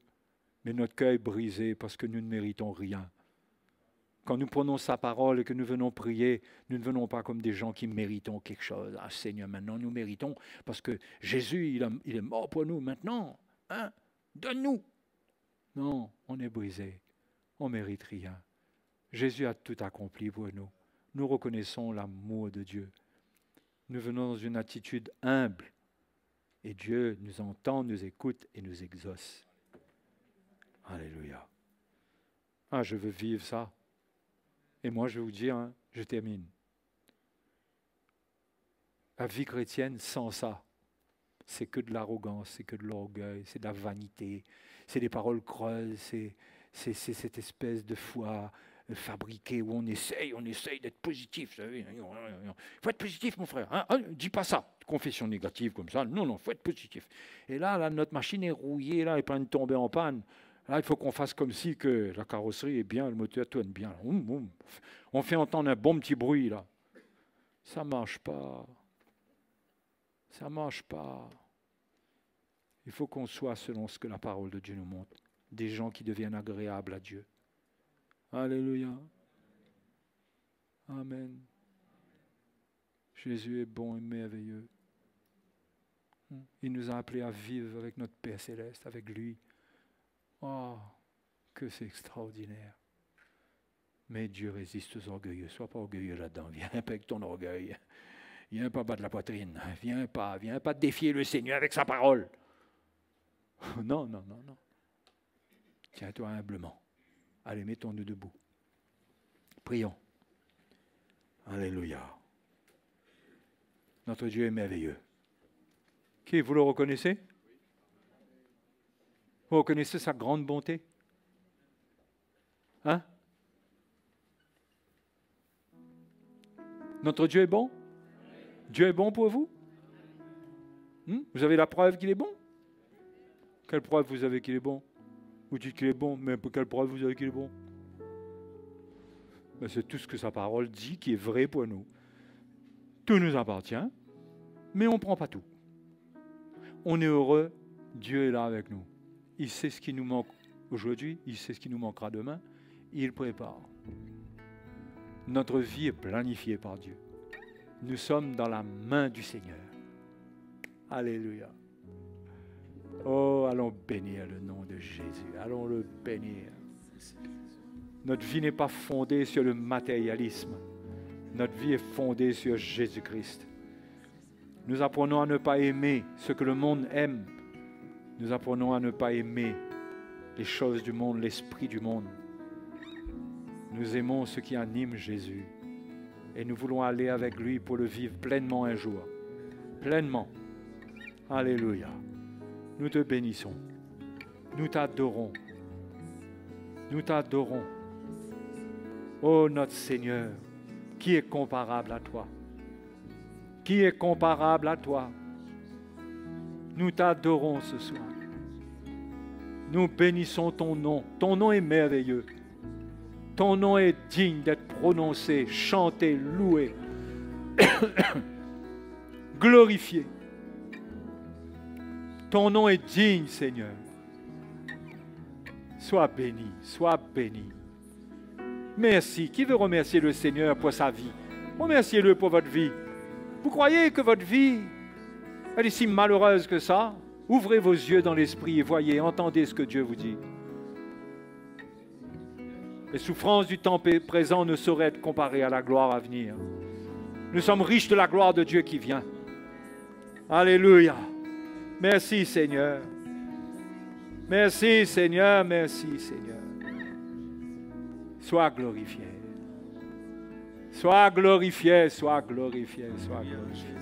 mais notre cœur est brisé parce que nous ne méritons rien. Quand nous prenons sa parole et que nous venons prier, nous ne venons pas comme des gens qui méritons quelque chose. Ah Seigneur, maintenant nous méritons parce que Jésus, il est mort pour nous maintenant. Hein? Donne-nous. Non, on est brisé. On ne mérite rien. Jésus a tout accompli pour nous. Nous reconnaissons l'amour de Dieu. Nous venons dans une attitude humble. Et Dieu nous entend, nous écoute et nous exauce. Alléluia. Ah, je veux vivre ça. Et moi, je vais vous dire, hein, je termine. La vie chrétienne, sans ça, c'est que de l'arrogance, c'est que de l'orgueil, c'est de la vanité, c'est des paroles creuses, c'est cette espèce de foi fabriquée où on essaye d'être positif. Il faut être positif, mon frère. Hein? Dis pas ça, confession négative comme ça. Non, il faut être positif. Et là, notre machine est rouillée, là, elle est pleine de tomber en panne. Là, il faut qu'on fasse comme si que la carrosserie est bien, le moteur tourne bien. On fait entendre un bon petit bruit, là. Ça ne marche pas. Ça ne marche pas. Il faut qu'on soit selon ce que la parole de Dieu nous montre. Des gens qui deviennent agréables à Dieu. Alléluia. Amen. Jésus est bon et merveilleux. Il nous a appelés à vivre avec notre Père Céleste, avec lui. Oh, que c'est extraordinaire. Mais Dieu résiste aux orgueilleux. Sois pas orgueilleux là-dedans. Viens pas avec ton orgueil. Viens pas battre la poitrine. Viens pas défier le Seigneur avec sa parole. Non. Tiens-toi humblement. Allez, mettons-nous debout. Prions. Alléluia. Notre Dieu est merveilleux. Qui, vous le reconnaissez? Vous reconnaissez sa grande bonté? Hein? Notre Dieu est bon? Dieu est bon pour vous? Vous avez la preuve qu'il est bon? Quelle preuve vous avez qu'il est bon? Vous dites qu'il est bon, mais pour quelle preuve vous avez qu'il est bon? Ben, c'est tout ce que sa parole dit qui est vrai pour nous. Tout nous appartient, mais on ne prend pas tout. On est heureux, Dieu est là avec nous. Il sait ce qui nous manque aujourd'hui, il sait ce qui nous manquera demain, il prépare. Notre vie est planifiée par Dieu. Nous sommes dans la main du Seigneur. Alléluia. Oh, allons bénir le nom de Jésus. Allons le bénir. Notre vie n'est pas fondée sur le matérialisme. Notre vie est fondée sur Jésus-Christ. Nous apprenons à ne pas aimer ce que le monde aime. Nous apprenons à ne pas aimer les choses du monde, l'esprit du monde. Nous aimons ce qui anime Jésus. Et nous voulons aller avec lui pour le vivre pleinement un jour. Pleinement. Alléluia. Nous te bénissons. Nous t'adorons. Nous t'adorons. Ô notre Seigneur, qui est comparable à toi? Qui est comparable à toi? Nous t'adorons ce soir. Nous bénissons ton nom. Ton nom est merveilleux. Ton nom est digne d'être prononcé, chanté, loué, glorifié. Ton nom est digne, Seigneur. Sois béni, sois béni. Merci. Qui veut remercier le Seigneur pour sa vie? Remerciez-le pour votre vie. Vous croyez que votre vie, elle est si malheureuse que ça? Ouvrez vos yeux dans l'esprit et voyez, entendez ce que Dieu vous dit. Les souffrances du temps présent ne sauraient être comparées à la gloire à venir. Nous sommes riches de la gloire de Dieu qui vient. Alléluia. Merci Seigneur. Merci Seigneur, merci Seigneur. Sois glorifié. Sois glorifié, sois glorifié, sois glorifié.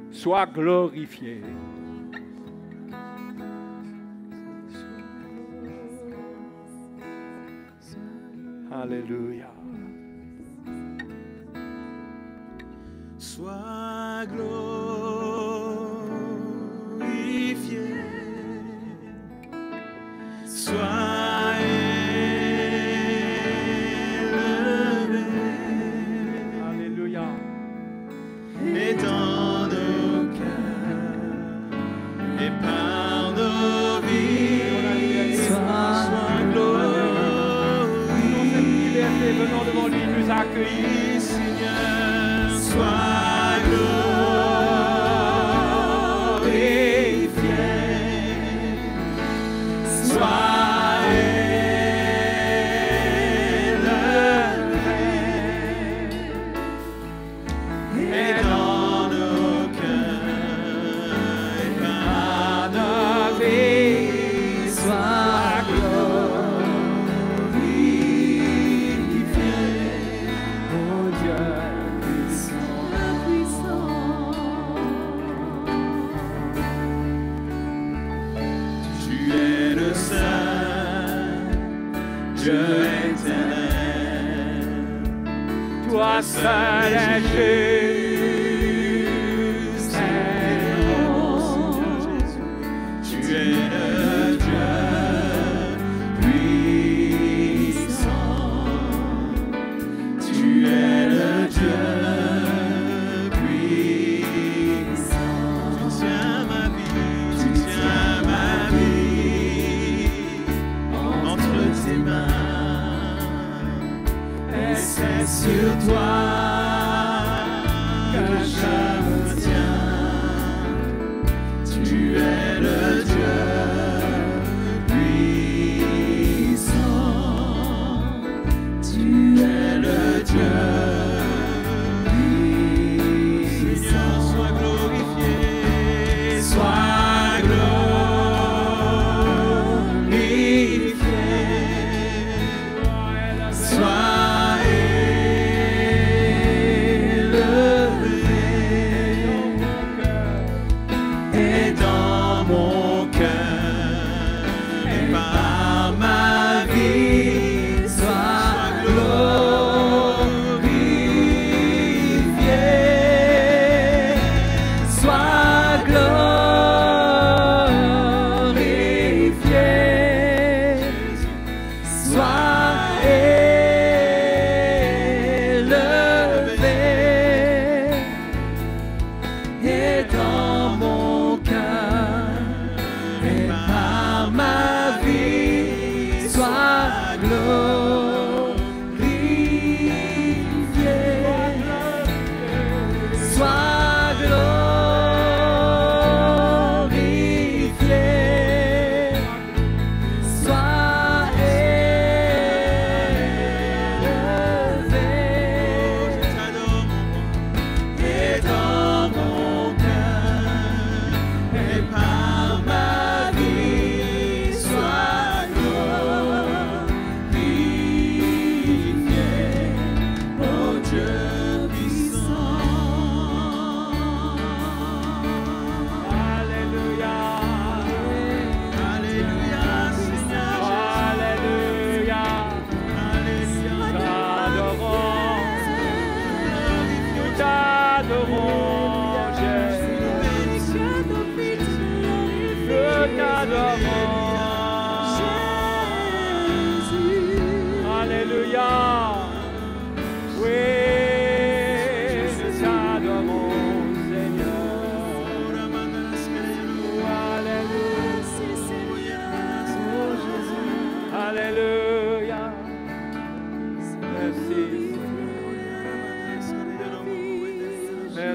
Sois glorifié. Alléluia. Sois glorifié. Sois élevé. Alléluia. Et dans nos cœurs et par nos vies, sois glorifié. Venons devant lui, nous accueillir, Seigneur, sois glorifié, sois élevé, et dans nos cœurs et par nos vies, sois Dieu éternel, toi seul es juste et bon, tu es le Dieu puissant, tu es le Dieu puissant, tu tiens ma vie entre tes mains. C'est sur toi que je me tiens. Tu es le Dieu puissant. Tu es le Dieu puissant. Sois glorifié. Sois glorifié. Sois élevé.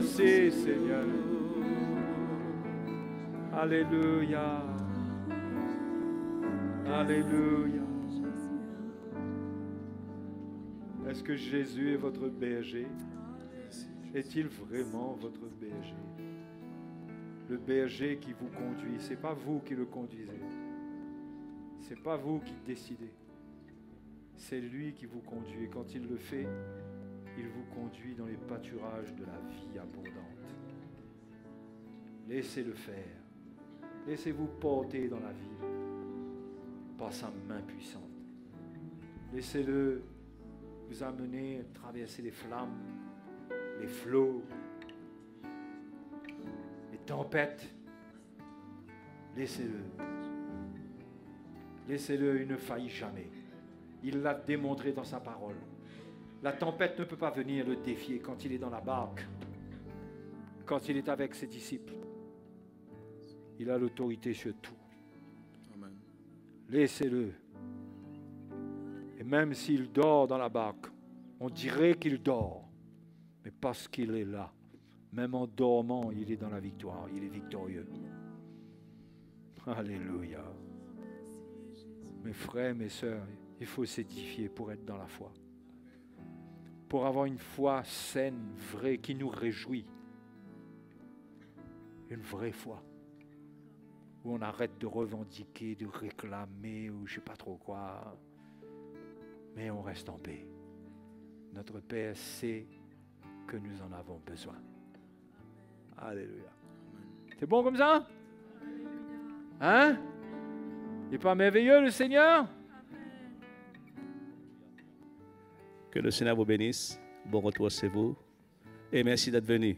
Merci Seigneur. Alléluia. Alléluia. Est-ce que Jésus est votre berger? Est-il vraiment votre berger? Le berger qui vous conduit, ce n'est pas vous qui le conduisez. Ce n'est pas vous qui décidez. C'est lui qui vous conduit. Et quand il le fait, il vous conduit dans les pâturages de la vie abondante. Laissez-le faire. Laissez-vous porter dans la vie par sa main puissante. Laissez-le vous amener à traverser les flammes, les flots, les tempêtes. Laissez-le. Laissez-le, il ne faillit jamais. Il l'a démontré dans sa parole. La tempête ne peut pas venir le défier quand il est dans la barque, quand il est avec ses disciples. Il a l'autorité sur tout. Amen. Laissez-le. Et même s'il dort dans la barque, on dirait qu'il dort. Mais parce qu'il est là, même en dormant, il est dans la victoire. Il est victorieux. Alléluia. Mes frères, mes sœurs, il faut s'édifier pour être dans la foi. Pour avoir une foi saine, vraie, qui nous réjouit. Une vraie foi. Où on arrête de revendiquer, de réclamer, ou je ne sais pas trop quoi. Mais on reste en paix. Notre Père sait que nous en avons besoin. Alléluia. C'est bon comme ça? Hein? Il n'est pas merveilleux le Seigneur? Que le Seigneur vous bénisse. Bon retour chez vous. Et merci d'être venu.